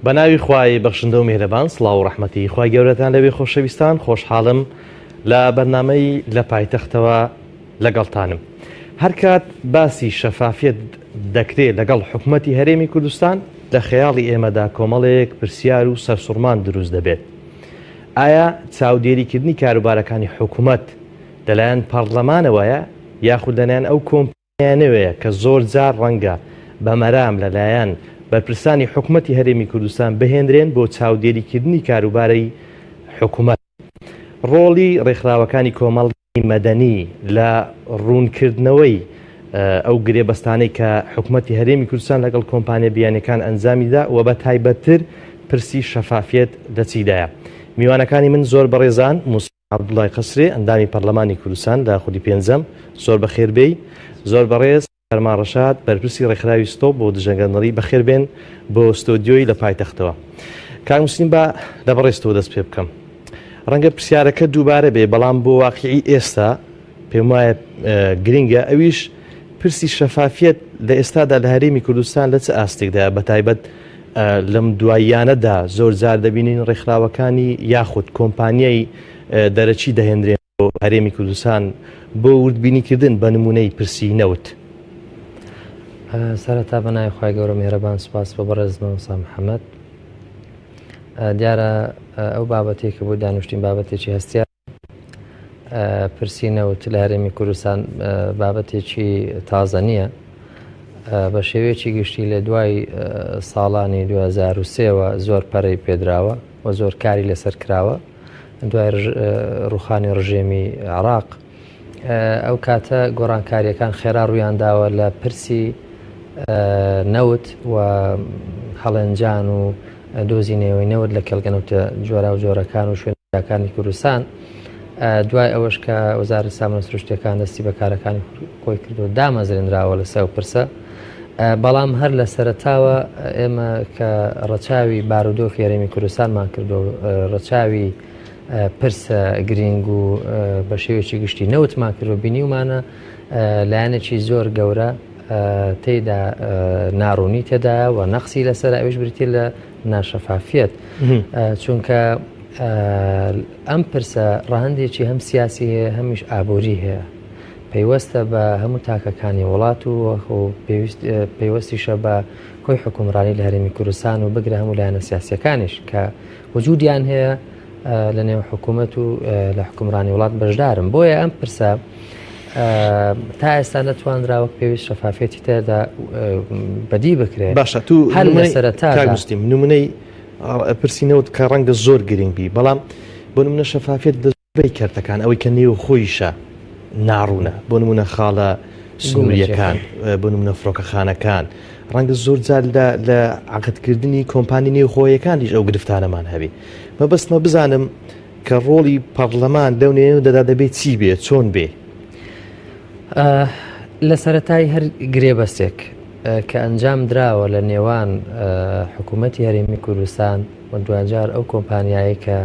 بەناوی خوای بەخشندە و میهرەبان، سڵاو و ڕەحمەتی خوای گەورەتان لەبێ خۆشەویستان. خۆشحاڵم لە بەرنامەی لە پایتەختەوە لەگەڵتانم. هەر کات باسی شەفافیت دەکرێت لەگەڵ حکوومەتی هەرێمی کوردستان، لە خەیاڵی ئێمەدا کۆمەڵێک پرسیار و سەرسوڕمان دروست دەبێت. ئایا چاودێریکردنی کاروبارەکانی حکوومەت لەلایەن پەرلەمانەوەیە یاخود لەلایەن ئەو کۆمپانیانەوەیە کە زۆر جار ڕەنگە بەمەرام لەلایەن بەرپرسانی حکوومەتی هەرێمی کوردستان بهێنرێن بۆ چاودێریکردنی کاروبارەی حکوومەت؟ ڕۆڵی ڕێکخراوەکانی کۆمەڵی مەدەنی لە ڕوونکردنەوەی ئەو گرێبەستانەی کە حکوومەتی هەرێمی کوردستان لەگەڵ کۆمپانیا بیانەکان ئەنجامیدا و بە تایبەتتر پرسی شەفافیت لە چیدایە؟ میوانەکانی من زۆر بەڕێزان، موسی عەبدوڵای قەسرێ، ئەندامی پەرلەمانی کوردستان لە خودی پێنجەم، زۆر بەخێربێی، زۆر بەڕێز فەرمان ڕەشاد، بەرپرسی ڕێکخراوی ستۆپ بۆ دژەنگەندەڵی، بەخێربێن بۆ ستۆدیۆی لە پایتەختەوە. کاک موسلیم، بە لە بەڕێستەوە دەست پێ بکەم. ڕەنگە پرسیارەکە دووبارە بێ، بەڵام بۆ واقعی ئێستا پێم وایە گرنگە ئەویش پرسی شەفافیت لە ئێستادا لە هەرێمی کوردستان لە چ ئاستێکدا بە تایبەت لەم دواییانەدا زۆر جار دەبینین ڕێکخراوەکانی یاخود کۆمپانیای دەرەچی دەهێنرێن بۆ هەرێمی کوردستان بۆ وردبینیکردن بە نمونەی پرسی نەوت. سەرەتا بەناوی خوای گەورە میهرەبان، سوپاس بۆ بەڕێزمە موسی محەممەد. دیارە ئەو بابەتێکە بۆ دانیشتین بابەتێکی هەستیا پرسی نەوت لە هەرێمی کوردستان بابەتێکی تازە نییە. بە شێوەیەکی گشتی لە دوای ساڵانی 2023ەوە زۆر پەرەی پێدراوە و زۆر کاری لەسەر کراوە دوای ڕوخانی ڕژێمی عێراق. ئەو کاتە گۆڕانکاریەکان خێرا ڕوویانداوە لە پرسی نەوت و هەڵێنجان و دۆزینەوەی نەوت لە کەلگەنەوتە جۆرا و جۆرەکان و شوێنەکانی کوردستان. دوای ئەوەش کە وەزارەتی سامانە سروشتیەکان دەستی بە کارەکانی خۆی کردو دامەزرێنراوە لەسەر پرسە. بەڵام هەر لە سەرەتاوە ئێمە کە ڕەچاوی بارودۆخی هەرێمی کوردستانمان کردو، ڕەچاوی پرسە گرنگ و بە شێوەیەکی گشتی نەوتمان کردو، بینیومانە لایەنێکی زۆر گەورە تێیدا ناڕوونی تێدایە و نەقسی لەسەر ئەویش بریتێ لە ناشەفافیت. چونکە ئەم پرسە ڕەهەندێکی هەم سیاسی هەیە هەمیش ئابووری هەیە، پەیوەستە بە هەموو تاکەکانی وڵات و پەیوەستیشە بە کۆی حکومڕانی لە هەرێمی کوردستان و بگرە هەموو لایەنە سیاسیەکانیش کە وجودیان هەیە لە نێو حکوومەت و لە حکومڕانی وڵات بەشدارم. بۆیە ئەم پرسە تا ئێستا نەتوانراوە پێویست شەفافێتی تێدا بەدی بکرێت. باشە، تو هەر لە سەرەتا نمونەی پرسینەوت کە ڕەنگە زۆر گرنگ بی، بەڵام بۆ نمونە شەفافیت دەستبەی کەرتەکان ئەوەی کە نێو خۆیشە ناڕوونە، بۆ نمونە خاڵە سنووریەکان، بۆ نمونە فڕۆکەخانەکان، ڕەنگە زۆر جار لە عەقدکردنی کۆمپانی نێو خۆیەکانیش ئەو گرفتانەمان هەبێ. مەبەستمە بزانم کە ڕۆڵی پەرلەمان لەو نێوەدا دەبێت چی بێ، چۆن بێ؟ لە سەرەتای هەر گرێبەستێک کە ئەنجام دراوە لە نێوان حکوومەتی هەرێمی کوردستان و دوجار ئەو کۆمپانیایی کە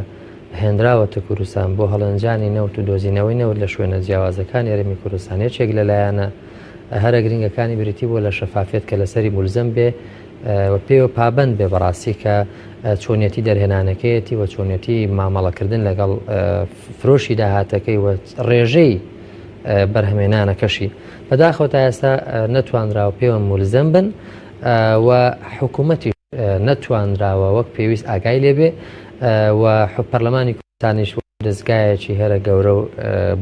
هێنراوەتە کوردستان بۆ هەڵەنجانی نەوت و دۆزینەوەی نەوت لە شوێنە جیاوازەکانی هەرێمی کوردستان، یەکێک لەلایەنە هەرە گرنگەکانی بریتی بۆ لە شەفافیت کە لەسەری مولزم بێ و پێوە پابند بێ بەڕاستی کە چۆنیەتی دەرهێنانەکەیەتی و چۆنیەتی مامەڵەکردن لەگەڵ فرۆشی داهاتەکەی و ڕێژەی بەرهەمێنانەکەشی بەداخەوە تا ئێستا نەتوانراوە پێوە مولزم بن و حکوومەتی نەتوانراوە وەک پێویست ئاگای لێبێ و پەرلەمانی کوردستانیش دەستگایەکی هەرە گەورە و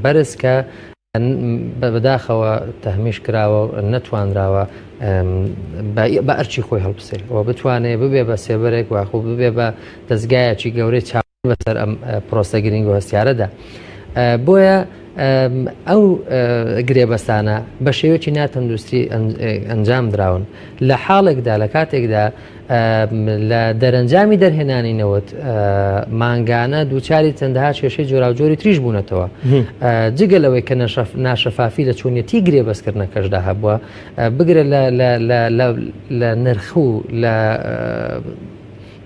بەرز کە بەداخەوە تەهمیش کراوە و نەتوانراوە بە ئەرچی خۆی هەڵبسێت و بتوانێت ببێ بە سێبەرێک واخۆ ببێ بە دەستگایەکی گەورەی چاوەڕێی بەسەر ئەم پرۆسە گرنگ و هەستیارەدا. بۆیە ئەو گرێبەستانە بە شێوەیەکی ناتەندروستی ئەنجام دراون لە حاڵێکدا لە کاتێکدا لە دەرەنجامی دەرهێنانی نەوت مانگانە دووچاری چەندەها کێشەی جۆرا و جۆری تریش بوونەتەوە، جگەلەوەی کە ناشەفافی لە چۆنیەتی گرێبەستکردنەکەشدا هەبووە بگرە لە نرخ و لە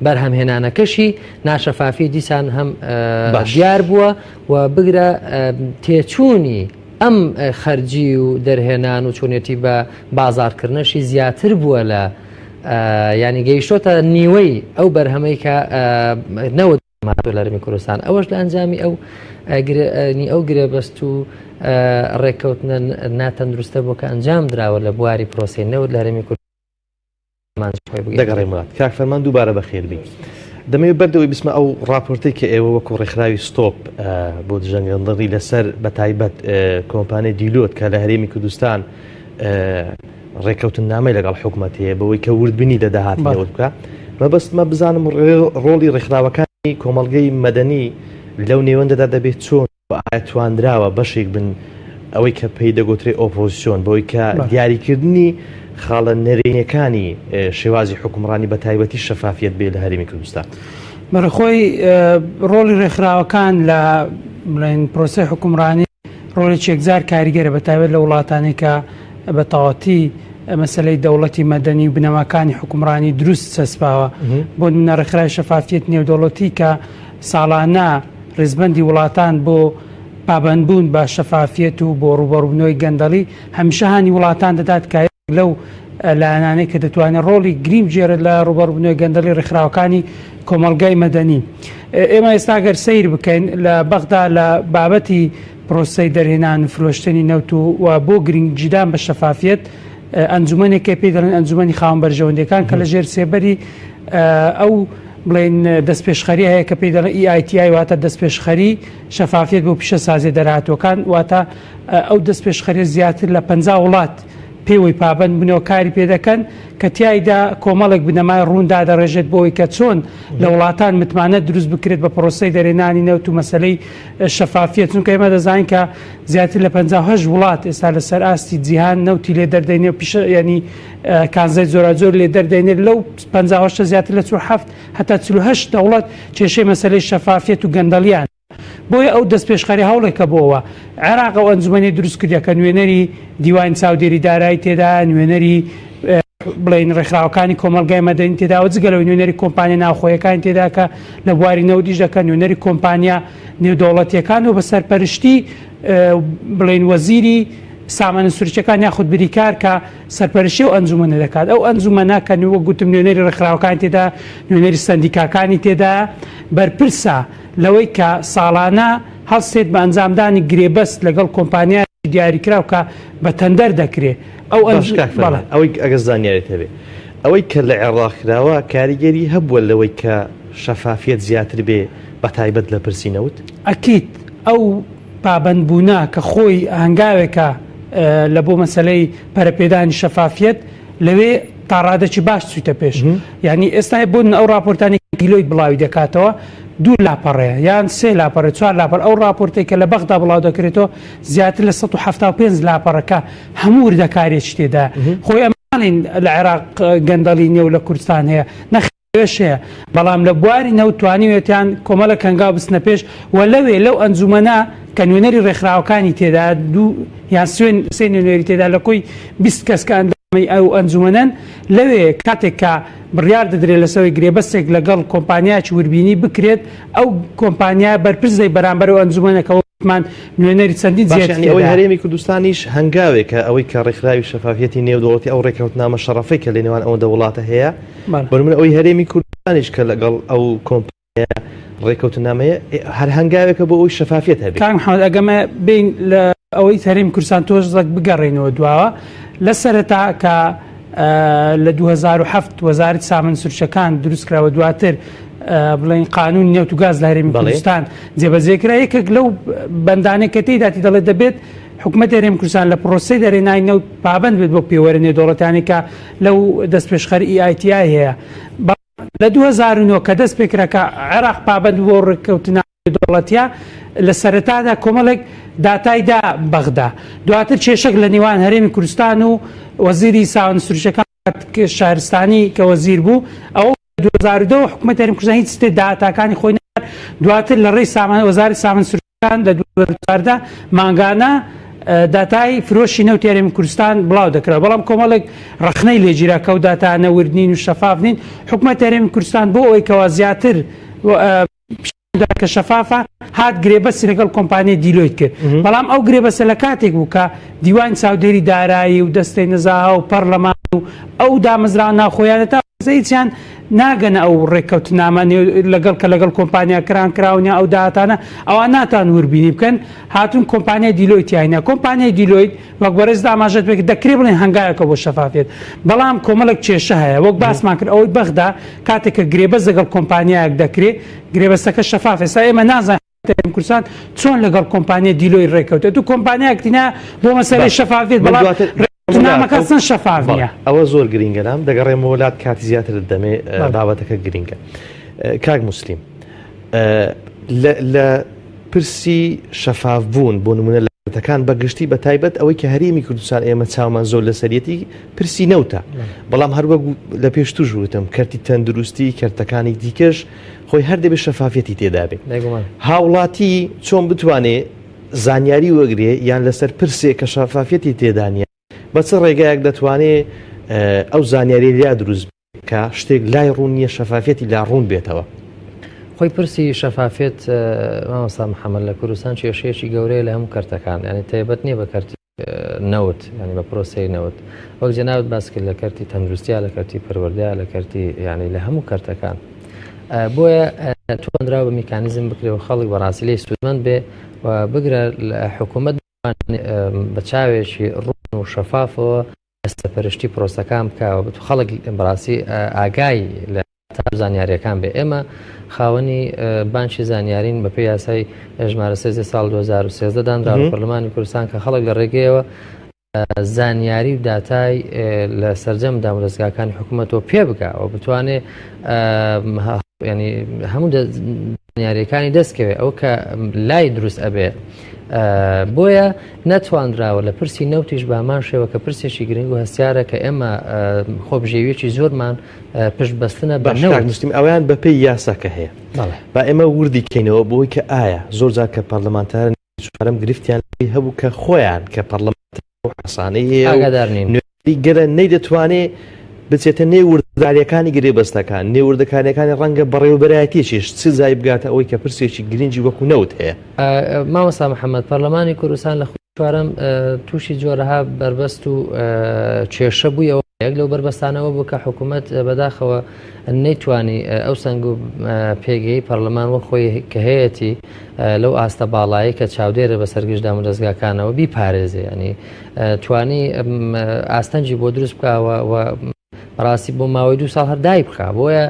بەرهەمهێنانەکەشی ناشەفافی دیسان هەم دیار بووە و بگرە تێچوونی ئەم خەرجی و دەرهێنان و چۆنیەتی بە بازارکردنەشی زیاتر بووە لە ینی گەیشتۆتە نیوەی ئەو بەرهەمەی کە نەوە لە هەرێمی کوردستان ئەوەش لە ئەنجامی ئەو گرێبەست و ڕێککەوتنە ناتەندروستە بۆ کە ئەنجام دراوە لە بواری پرۆسی نەوت لە هەرێمی کوردستان دەگەڕێمەوە کاک فەرمان دووبارە بەخێربی دەمەوێت بەردەوەی بسمە ئەو راپۆرتی کە ئێوە وەکو ڕێکخراوی ستۆپ بۆ دژەنگەندڕی لەسەر بە تایبەت کۆمپانیای دیلۆت کە لە هەرێمی کوردستان ڕێککەوتن نامەی لەگەڵ حکوومەتەیە بەوەی کە وردبینی لە داهاتنەوە بکە مەبەستمە بزانم ڕۆڵی ڕێکخراوەکانی کۆمەڵگەی مەدەنی لەو نێوەندەدا دەبێت چۆن ئاەتواندراوە بەشێک بن ئەوەی کە پێی دەگوترێ ئۆپۆزیسیۆن بۆی کە دیاریکردنی خاڵە نەرێنیەکانی شێوازی حکومڕانی بە تایبەتی شەفافیت بێ لە هەرێمی کوردستان بەرەخۆی ڕۆڵی ڕێکخراوەکان لە بڵێن پرۆسەی حکومڕانی ڕۆڵی یەکجار کاریگەرە بە تایبەت لە وڵاتانی کە بە تەواوەتی مەسلەی دەوڵەتی مەدەنی و بنەماکانی حکومڕانی دروست چەسپاوە بۆ نمونە ڕێکخراوی شەفافیت نێودەوڵەتی کە ساڵانە ڕێزبەندی وڵاتان بۆ پابندبوون بە شەفافیت و بۆ ڕوبەڕوونەوەی گەندەڵی هەمیشە هانی وڵاتان دەدات کە لەو لایەنانەی کە دەتوانێت ڕۆڵی گریم جێرە لە ڕوبەڕوونەوەی گەندەڵی ڕێکخراوەکانی کۆمەڵگای مەدەنی. ئێمە ئێستا گەر سەیر بکەین لە بەغدا لە بابەتی پرۆسەی دەرهێنان و فرۆشتنی نەوت و بۆ گرنگجیدان بە شەفافیت ئەنجومەنێکی پێی دەڵێن ئەنجومەنی خاوەن بەرژەوەندەکان کە لە ژێر سێبەری ئەو بڵێن دەستپێشخەری هەیە کە پێی دەڵێن EITI واتە دەستپێشخەری شەفافیت بۆ پیشە سازی دەرهاتوەکان واتە ئەو دەستپێشخەری زیاتر لە 50 وڵات پێوەی پابند بوونەوە کاری پێ دەکەن کە تایدا کۆمەڵێک بنەمای ڕووندا دەڕێژێت بۆەوەی کە چۆن لە وڵاتان متمانە دروست بکرێت بە پرۆسەی دەرێنانی نەوت و مەسلەی شەفافیت چونکە ئێمە دەزانین کە زیاتر لە 58 وڵات ئێستا لەسەر ئاستی جیهان نەوتی لێ دەردەینێ پیشە ینی کانزای زۆر لێ دەردەینێت لەو 58 زیاتر لە 47 هەتا 48 دەوڵەت کێشەی مەسلەی شەفافیت و گەندەڵیان بۆیە ئەو دەستپێشخەری هەوڵێکە بۆەوە عێراق ئەو ئەنجومەنی دروست کردیا کە نوێنەری دیوان چاودێری دارایی تێدا نوێنەری بڵین ڕێکخراوەکانی کۆمەڵگای مەدەنی تێداوە جگەلەوەی نوێنەری کۆمپانیا ناوخۆیەکان تێدا کە لە بواری نەودیش دەکەن نوێنەری کۆمپانیا نێودەوڵەتیەکان و بە سەرپەرشتی بڵین وەزیری سامانە سوورچەکان یاخود بریکار کە سەرپەرشتی و ئەنجومەنە دەکات ئەو ئەنجومەنە کە وەک گوتم نوێنەری ڕێکخراوەکان تێدا نوێنەری سەندیکاکانی تێدا بەرپرسە لەوەی کە ساڵانە هەڵسێت بە ئەنجامدانی گرێبەست لەگەڵ کۆمپانیای دیاریکراو کە بە تەندەر دەکرێت ئەوەی ئەگەر زانیارێت هەبێ ئەوەی کە لە عێراقراوە کاریگەری هەبووە لەوەی کە شەفافیت زیاتر بێ بە تایبەت لە پرسینەوت ئەکیت ئەو پابندبوونا کە خۆی هەنگاوێکە لە بۆ مەسلەی پەرەپێدانی شەفافیت لەوێ تا ڕادێکی باش چوویتە پێش یعنی ئێستا بوون ئەو راپۆرتانی کیلۆی بڵاوی دەکاتەوە 2 لاپەڕەیە یان 3 لاپەڕە 4 لاپەر ئەو راپۆرتێک کە لە بەغدا بڵاو دەکرێتەوە زیاتر لە 175 لاپەڕەکە هەموو وردەکارێک تێدا خۆی ئەمانین لە عێراق گەندەڵی نیە و لە کوردستان هەیە نەخێش هەیە بەڵام لە بواری نەوتوانیوێتیان کۆمەڵە کەنگاو بستنە پێش و لەوێ لەو ئەنجومەنە کە نوێنەری ڕێکخراوەکانی تێدا 2 یان سێ نوێنەری تێدا لە کۆی 20 کەس کە ئەو ئەنجومەنەن لەوێ کاتێک کە بڕیار دەدرێت لەسەوەی گرێبەستێک لەگەڵ کۆمپانیاکی وربینی بکرێت ئەو کۆمپانیا بەرپرسەی بەرامبەر و ئەنجومەنەکەمان نوێنەری چەندین ئەوەی هەرێمی کوردستانیش هەنگاوێکە ئەوەی کە ڕێکخراوی شەفافیەتی نێودەوڵەتی ئەو ڕێکەوتنامە شەڕەفەی کە لە نێوان ئەو دەوڵاتە هەیە بەرمونە ئەوەی هەرێمی کوردستانیش کە لەگەڵ ئەو کۆمپانیا ڕێکەوتنامەیە هەر هەنگاوێکە بۆ ئەوی شەفافیەت هەبێت کاک محەممەد ئەگەمە بین لە ئەوەی هەرێمی کوردستان تۆشک بگەڕێنەوە دواوە لە سەرەتا کە لە 2007 وەزارەتی سامانە سوورچەکان دروستکراوە دواتر بڵین قانون نێوت و گاز لە هەرێمی کوردستان جێبەجێکرا یەکێک لەو بەندانەی کە تێداتی دەڵێت دەبێت حکوومەتی هەرێمی کوردستان لە پرۆسەی دەرێنانی نەوت پابند بێت بۆ پێوەرە نێودەوڵەتانی کە لەو دەستپێشخەری EITI هەیە لە 2009 کە دەست پێکرا کە عێراق پابند بۆ ڕێککەوتنە دەوڵەتیە لە سەرەتادا کۆمەڵێک داتایدا بەغدا دواتر کێشەک لە نێوان هەرێمی کوردستان و وەزیری سامانە سوورچەکان شارستانی کە وەزیر بوو ئەو 2002 حکوومەتی هەرێمی کوردستان هیچ شتێ داهاتاکانی خۆی دواتر لە ڕێی وەزارەتی سامانە سوورچەکان لە 2014 مانگانە داتای فرۆشی نەوتی هەرێمی کوردستان بڵاو دەکرا بەڵام کۆمەڵێک ڕخنەی لێگیراکە و داتانە وردنین و شەفاف نین حکوومەتی هەرێمی کوردستان بۆ ئەوەی کەوا زیاتر کە شەفافە هات گرێبەستی لەگەڵ کۆمپانیای دیلۆیت کرد بەڵام ئەو گرێبەسە لە کاتێک بوو کە دیوان چاودێری دارایی و دەستەی نەزاها و پەرلەمان ئەو دامەزران ناخۆیانە تا هیچیان ناگەنە ئەو ڕێککەوتنامە لەگەڵ کە لەگەڵ کۆمپانیاکران کراونیا ئەو داهاتانە ئەوان ناتان وربینی بکەن هاتون کۆمپانیای دیلۆیتیانە کۆمپانیای دیلۆیت وەک بەڕێز داماژێت بێت دەکرێت بڵێن هەنگایەکە بۆ شەفافێت بەڵام کۆمەڵک کێشە هەیە وەک باسمان کرد ئەوەی بەخدا کاتێککە گرێبەز لەگەڵ کۆمپانیایەک دەکرێت گرێبەستەکە شەفاف ئێستا ئێمە نازانین کورسان چۆن لەگەڵ کۆمپانیای دیلۆی ڕێککەوتێت و کۆمپانیایەکتینا بۆ مەسەلەی شەفافێت بەڵام نامەکە چەند شەفاف نیە ئەوە زۆر گرنگەرام دەگەڕێمەوە وڵات کاتی زیاتر دەمێ بابەتەکە گرنگە کاک موسلیم لە پرسی شەفاف بوون بۆ نمونە لەکان بەگشتی بە تایبەت ئەوەی کە هەرێمی کوردستان ئێمە چاومان زۆر لە سەرەتی پرسی نەوتە بەڵام هەروەک لە پێشتوش وتم کەرتی تەندروستی کەرتەکانی دیکەش خۆی هەردەبێت شەفافەتی تێدا بێت هاوڵاتی چۆن بتوانێت زانیاری وەگرێ یان لەسەر پرسێک کە شەفافەتی تێدانە بە چ ڕێگایەک دەتوانێت ئەو زانیاری لیا دروست کە شتێک لای ڕوون نییە شەفافەتی لا ڕوون بێتەوە خۆی پرسی شەفافێت مامۆستا محەممەد لە کوردستان کێشەیەکی گەورەیە لە هەموو کەرتەکان ینی تایبەت نییە بە کەرتی نەوت ینی بە پرۆسی نەوت وەک جەناوت باس کرد لە کەرتی تەندروستیا لە کەرتی پەروەردەیە لە کەرتی ینی لە هەموو کەرتەکان بۆیە توانراوە بە میکانیزم بکرێەوە خەڵک بەڕاستی لێ سوودمەند بێ و بگرە حکوومەت بە چاوێکی ڕوون و شەفافەوە ئەستەپەرشتی پرۆسەکان بکەوە خەڵک بەڕاستی ئاگای لە زانیاریەکان بێ ئێمە خاوەنی بانکی زانیارین بە پێی یاسای ژمارە 3 ساڵ 2013 دانرا پەرلەمانی کوردستان کە خەڵک لە ڕێگەیەوە زانیاری و داتای لە سەرجەم دامەزگاکانی حکوومەتەوە پێ بکەوە بتوانێت ینی هەموو زانیاریەکانی دەستکەوێت ئەو کە لای دروست ئەبێ بۆیە نەتوانراوە لە پرسی نەوتیش بامان شێوە کە پرسێکی گرنگ و هەستیارە کە ئێمە خۆبژێویەکی زۆرمان پشت بەستنە بە نەوتیم ئەویان بەپێی یاساکە هەیە با ئێمە وردی کەینەوە بۆی کە ئایا زۆر جار کە پەرلەمانتارن چوارەم گرفتیان هەبوو کە خۆیان کە پەرلەمانتار حەسانەی ئاگادارنین گەرە نەیدەتوانێت بچێتە نێوردداریەکانی گرێبەستەکان نێوردەکانەکانی ڕەنگە بەڕێوەبەرایەتیشیش چ زای بگاتە ئەوەی کە پرسێکی گرنگی وەکو نەوت هەیە مامۆستا محەممەد پەرلەمانی کوردستان لە چوارەم تووشی جۆرەها بربەست و کێشە بوویەوە یەک لەو بربەستانەوە بوو کە حکوومەت بەداخەوە نەیتوانی ئەو سەنگ و پێگەی پەرلەمان وە خۆی کە هەیەی لەو ئاستە باڵایی کە چاودێرە بە سەرگشت دامەدەستگاکانەوە بیپارێزێ ینی توانی ئاستەنجی بۆ دروست بکەوە ڕاستی بۆ ماوەی 2 ساڵ هەردای بخە بۆیە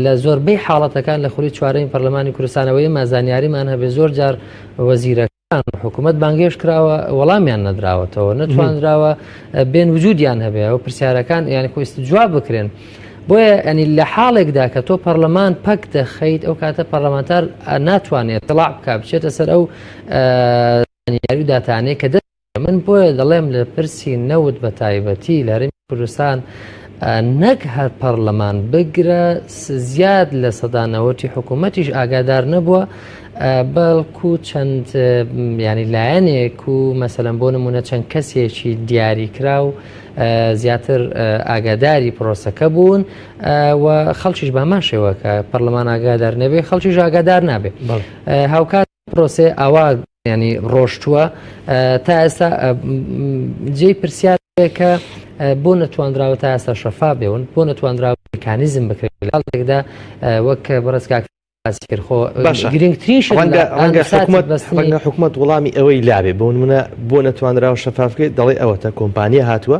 لە زۆربەی حاڵەتەکان لە خوری چوارەی پەرلەمانی کوردستانەوەی مازانیاریمان هەبێ زۆر جار وەزیرەکان حکوومەت بانگێش کراوە وەڵامیان نەدراوەتەوە نەتوانراوە بێن وجودیان هەبێ ئەو پرسیارەکان یانی خۆستی جواب بکرێن بۆیە ئەنی لە حاڵێکدا کە تۆ پەرلەمان پەک دەخەیت ئەو کاتە پەرلەمانتار ناتوانێت تڵاع بکە بچێتە سەر ئەو زانیاری و داتانەیە کە من بۆیە دەڵێم لە پرسی نەوت بە تایبەتی لە هەرێمی کوردستان نەک هەر پەرلەمان بگرە زیاد لە سەدانەوەتی حکوومەتیش ئاگادار نەبووە بەڵکو چەند ینی لایەنێک و مەسەلەن بۆ نمونە چەند کەسێکی دیاریکرا و زیاتر ئاگاداری پرۆسەکە بوون و خەڵکیش بامان شێوە کە پەرلەمان ئاگادار نەبێ خەڵکیش ئاگادار نابێ هاوکات پرۆسێ ئاوا ینی ڕۆشتووە تا ئێستا جێی پرسیارێکە بۆ نەتوانراوە تا ئێستا شەفا بێون بۆ نەتوانراوە میکانیزم بکرێت لەڵێکدا وەک بەڕێزگاک گرنگترین ڕەنگە حکوومەت وەڵامی ئەوەی لابێ بۆ نمونە بۆ نەتوانراوە شەفافکەیت دەڵێ ئەوەتە کۆمپانیا هاتووە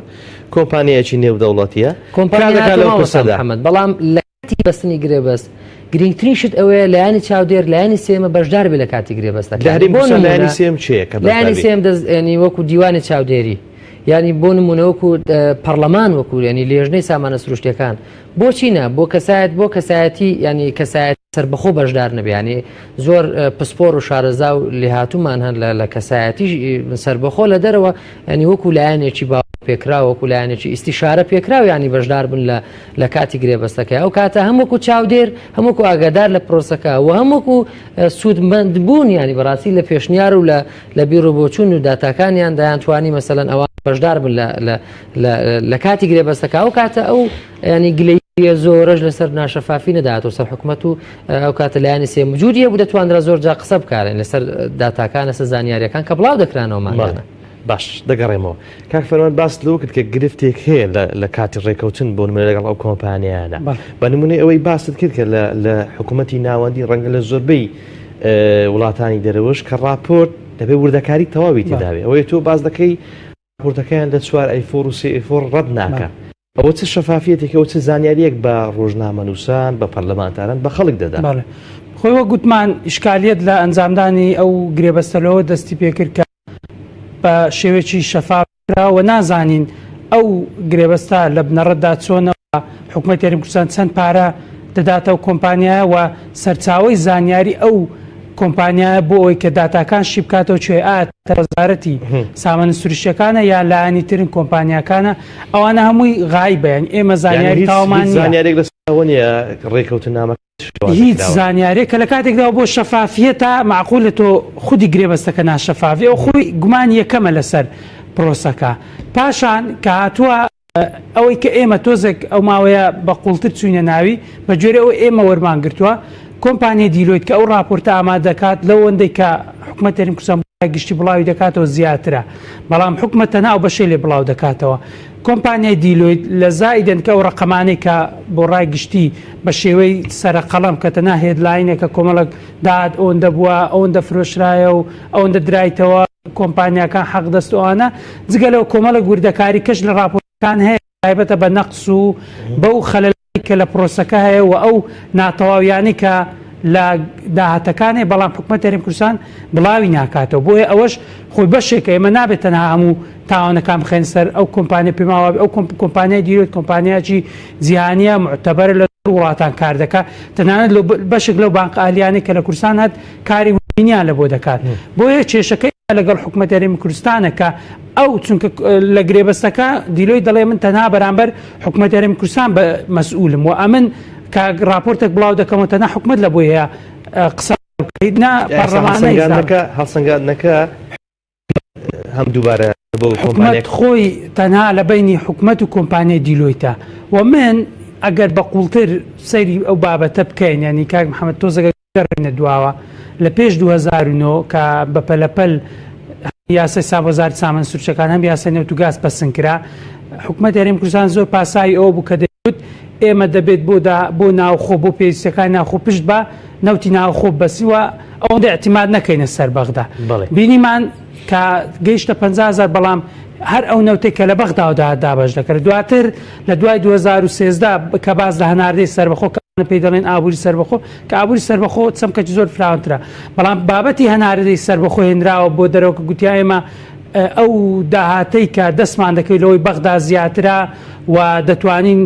کۆمپانیایەکی نێودەوڵەتیە محەممەد بەڵام لە کاتی بەستنی گرێبەست گرنگترین شت ئەوەیە لایانی چاودێر لایانی سێمە بەشدار بێ لە کاتی گرێبەستەکە لایانی سێم چێە لایانی سێم ینی وەکو دیوانی چاودێری ینی بۆ نمونەوەکو پەرلەمان وەکو ینی لێژنەی سامانە سروشتیەکان بۆچینە بۆ کەسایەتی ینی کەسایەت سربەخۆ بەشدار نەبیانی زۆر پسپۆر و شارەزا و لێهاتوومان هەن لە کەسایەتی سربەخۆ لە دەرەوە ینی وەکو لایەنێکی با پێکراوە وەکو لایەنێکی ئیستیشارە پێکراو ینی بەشدار بن لە کاتی گرێبەستەکە ئەو کاتە هەمووکو چاودێر هەمووکو ئاگادار لە پرۆسەکە و هەمووکو سوودمەند بوون ینی بەڕاستی لە پێشنیار و لە بیرۆبۆچوون و داتاکانیان دایانتوانی مەسەلەن ئەوان بەشدار بن لە کاتی گرێبەستەکە ئەو کاتە ئەو ینی گلەی زۆرەش لەسەر ناشەفافی نەدات و سەر حکوومەت و ئەو کاتە لایانی سێ موجودیە بوو دەتوانرا زۆر جا قسە بکارن لەسەر داتاکان لەسەر زانیاریەکان کە بڵاو دەکرانەوە ماگانە باش دەگەڕێمەوە کاک فەرمان باس لەوە کرد کە گرفتێک هەیە لە کاتی ڕێکەوتن بۆ نمونە لەگەڵ ئەو کۆمپانیانە بە نمونەی ئەوەی باست کرد کە لە حکوومەتی ناوەندی ڕەنگە لە زۆربەی وڵاتانی دەرەوەش کە راپۆرت دەبێت وردەکاری تەواوی تێداوێت ئەوەی تۆ باز دەکەی راپۆرتەکەیان لە 4 ئەیفۆر و 3 ئەیفۆر ڕەت ناکە ئەوە چه شەفافیەتێکەوە چه زانیاریەک بە ڕۆژنامەنووسان بە پەرلەمانتاران بە خەڵک دەدا خۆی وە گوتمان ئیشکالیت لە ئەنجامدانی ئەو گرێبەستەلەوە دەستی پێکرد کە بە شێوێکی شەفافراوە نازانین ئەو گرێبەستە لە بنەڕەتدا چۆنەوە حکوومەت یاریمی کوردستان چەند پارە دەداتەوە کۆمپانیایە و سەرچاوەی زانیاری ئەو کۆمپانیایە بۆ ئەوەی کە داتاکان شی بکاتەوە کوێ وەزارەتی سامانە سروشتیەکانە یا لایەنی ترن کۆمپانیاکانە ئەوانە هەمووی غایبەیان ئێمە زانیاری تاوامان زانیارێک لەسەوە ڕێکەوتن نامە هیچ زانیارێک کە لە کاتێکدا بۆ شەفافیەتە معقولە تۆ خودی گرێبەستەکە ناشەفافی ئەو خۆی گومان یەکەمە لەسەر پرۆسەکە پاشان کە هاتووە ئەوەی کە ئێمە تۆزێک ئەو ماوەیە بە قوڵتر چوینە ناوی بە جۆرە ئەو ئێمە وەرمان گرتووە کۆمپانیای دیلۆیت کە ئەو راپۆرتە ئامادە دەکات لەو ئەوەندەی کە حکوومەت یاریمی کوردستان گشتی بڵاوی دەکاتەوە زیاترە بەڵام حکوومەتە ناو بەشەی لێ بڵاو دەکاتەوە کۆمپانیای دیلۆیت لە زائیدەن کە ئەو ڕقەمانەی کە بۆ ڕای گشتی بە شێوەی سەرقەڵەم کە تەنها هێدلاینێکە کۆمەڵک داد ئەوەندە بووە ئەوەندە فرۆشرایە و ئەوەندە درایتەوە کۆمپانیاکان حەق دەستەوەوانە جگە لەو کۆمەڵک وردەکاری کەش لە راپۆرتەکان هەیە تایبەتە بە نەقص و بەو خەلەلی کە لە پرۆسەکە هەیە و ئەو ناتەواویانی کە لە داهاتەکانی بەڵام حکوومەت یاریمی کوردستان بڵاوی ناکاتەوە بۆیە ئەوەش خۆی بەشێکە ئێمە نابێت تەنها هەموو تاوانەکان بخێن سەر ئەو کۆمپانیا پێماوە ئەو کۆمپانیای دیرێت کۆمپانیاکی جیهانیە معتەبەرە لە وڵاتان کار دەکات تەنانەت بەشێک لەو بانک ئالیانەی کە لە کوردستان هات کاری وینیان لە بۆ دەکات بۆیە کێشەکەی لەگەڵ حکوومەت یاریمی کوردستانە کە ئەو چونکە لە گرێبەستەکە دیلۆی دەڵێ من تەنها بەرامبەر حکوومەت یاریمی کوردستان بە مەسئولم و ئەمن کە راپۆرتێک بڵاو دەکەمەوە تەنها حکوومەت لە بۆی هەیە قسە بکەیت پەرلەمانەکە هەڵسەنگاندنەکە هەم دووبارە بۆ حکوومەت خۆی تەنها لە بینی حکوومەت و کۆمپانیای دیلۆیتە و من ئەگەر بە قوڵتر سەیری ئەو بابەتە بکەین ینی کاک محەممەد تۆزەگە گەڕێنە دواوە لە پێش 2009 کە بە پەلەپەل یاسای سابوەزاری سامانە سروشتیەکان هەم یاسای نەوت و گاز پەسەندکرا حکوومەت یاریمی کوردستان زۆر پاسایی ئەوە بوو کە دەیوت ئێمە دەبێت بۆ ناوخۆ بۆ پێویستەکان ناوخۆ پشت بە نەوتی ناوخۆ بەسیوە ئەوەندە اعتیماد نەکەینە سەر بەغدا بینیمان کە گەیشتە 50,000 بەڵام هەر ئەو نەوتێک کە لە بەغداودا دابش دەکرد دواتر لە دوای 2013 کە باز لە هەناردەی سەربەخۆ کە پێی دەڵێن ئابووری سەربەخۆ کە ئابووری سەربەخۆ چەمکەی زۆر فراوانترە بەڵام بابەتی هەناردەی سەربەخۆ هێنراوە بۆ دەرەوە کە گوتیا ئێمە ئەو داهاتەی کە دەستمان دەکەوێت لەوەی بەغدا زیاترە و دەتوانین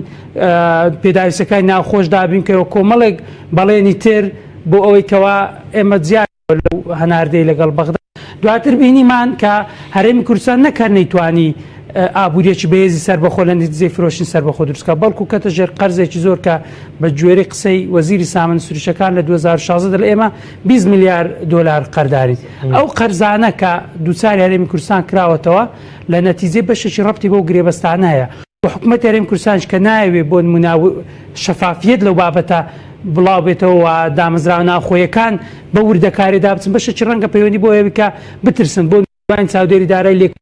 پێداویستەکانی ناوخۆش دابین کەەوە کۆمەڵێک بەڵێنی تر بۆ ئەوەی کەوا ئێمە زیات لەو هەناردەی لەگەڵ بەغدا دواتر بینیمان کە هەرێمی کوردستان نەکەر نەیتوانی ئابوووریەکی بەهێزی سەربەخۆ لە نتیجەی فرۆشتنی سەربەخۆ دروستکە بەڵکو کەتە ژێر قەرزێکی زۆر کە بە گوێرەی قسەی وەزیری سامانە سروشتیەکان لە 2016 لە ئێمە 20 میلیارد دلار قەردارین ئەو قەرزانە کە دووچاری هەرێمی کوردستان کراوەتەوە لە نەتیجەی بەشێکی ڕەبتی بۆ گرێبەستانە هەیە بۆ حکوومەت هەرێمی کوردستانش کە ناوێ بۆ شەفافیت لەو بابەتە بڵاو بێتەوە دامەزراوە ناوخۆیەکان بە وردەکاریدا بچن بەشێکی ڕەنگە پەیوەندی بۆ ئەوەی کە بترسن بۆ دوای چاودێری دارایی لێک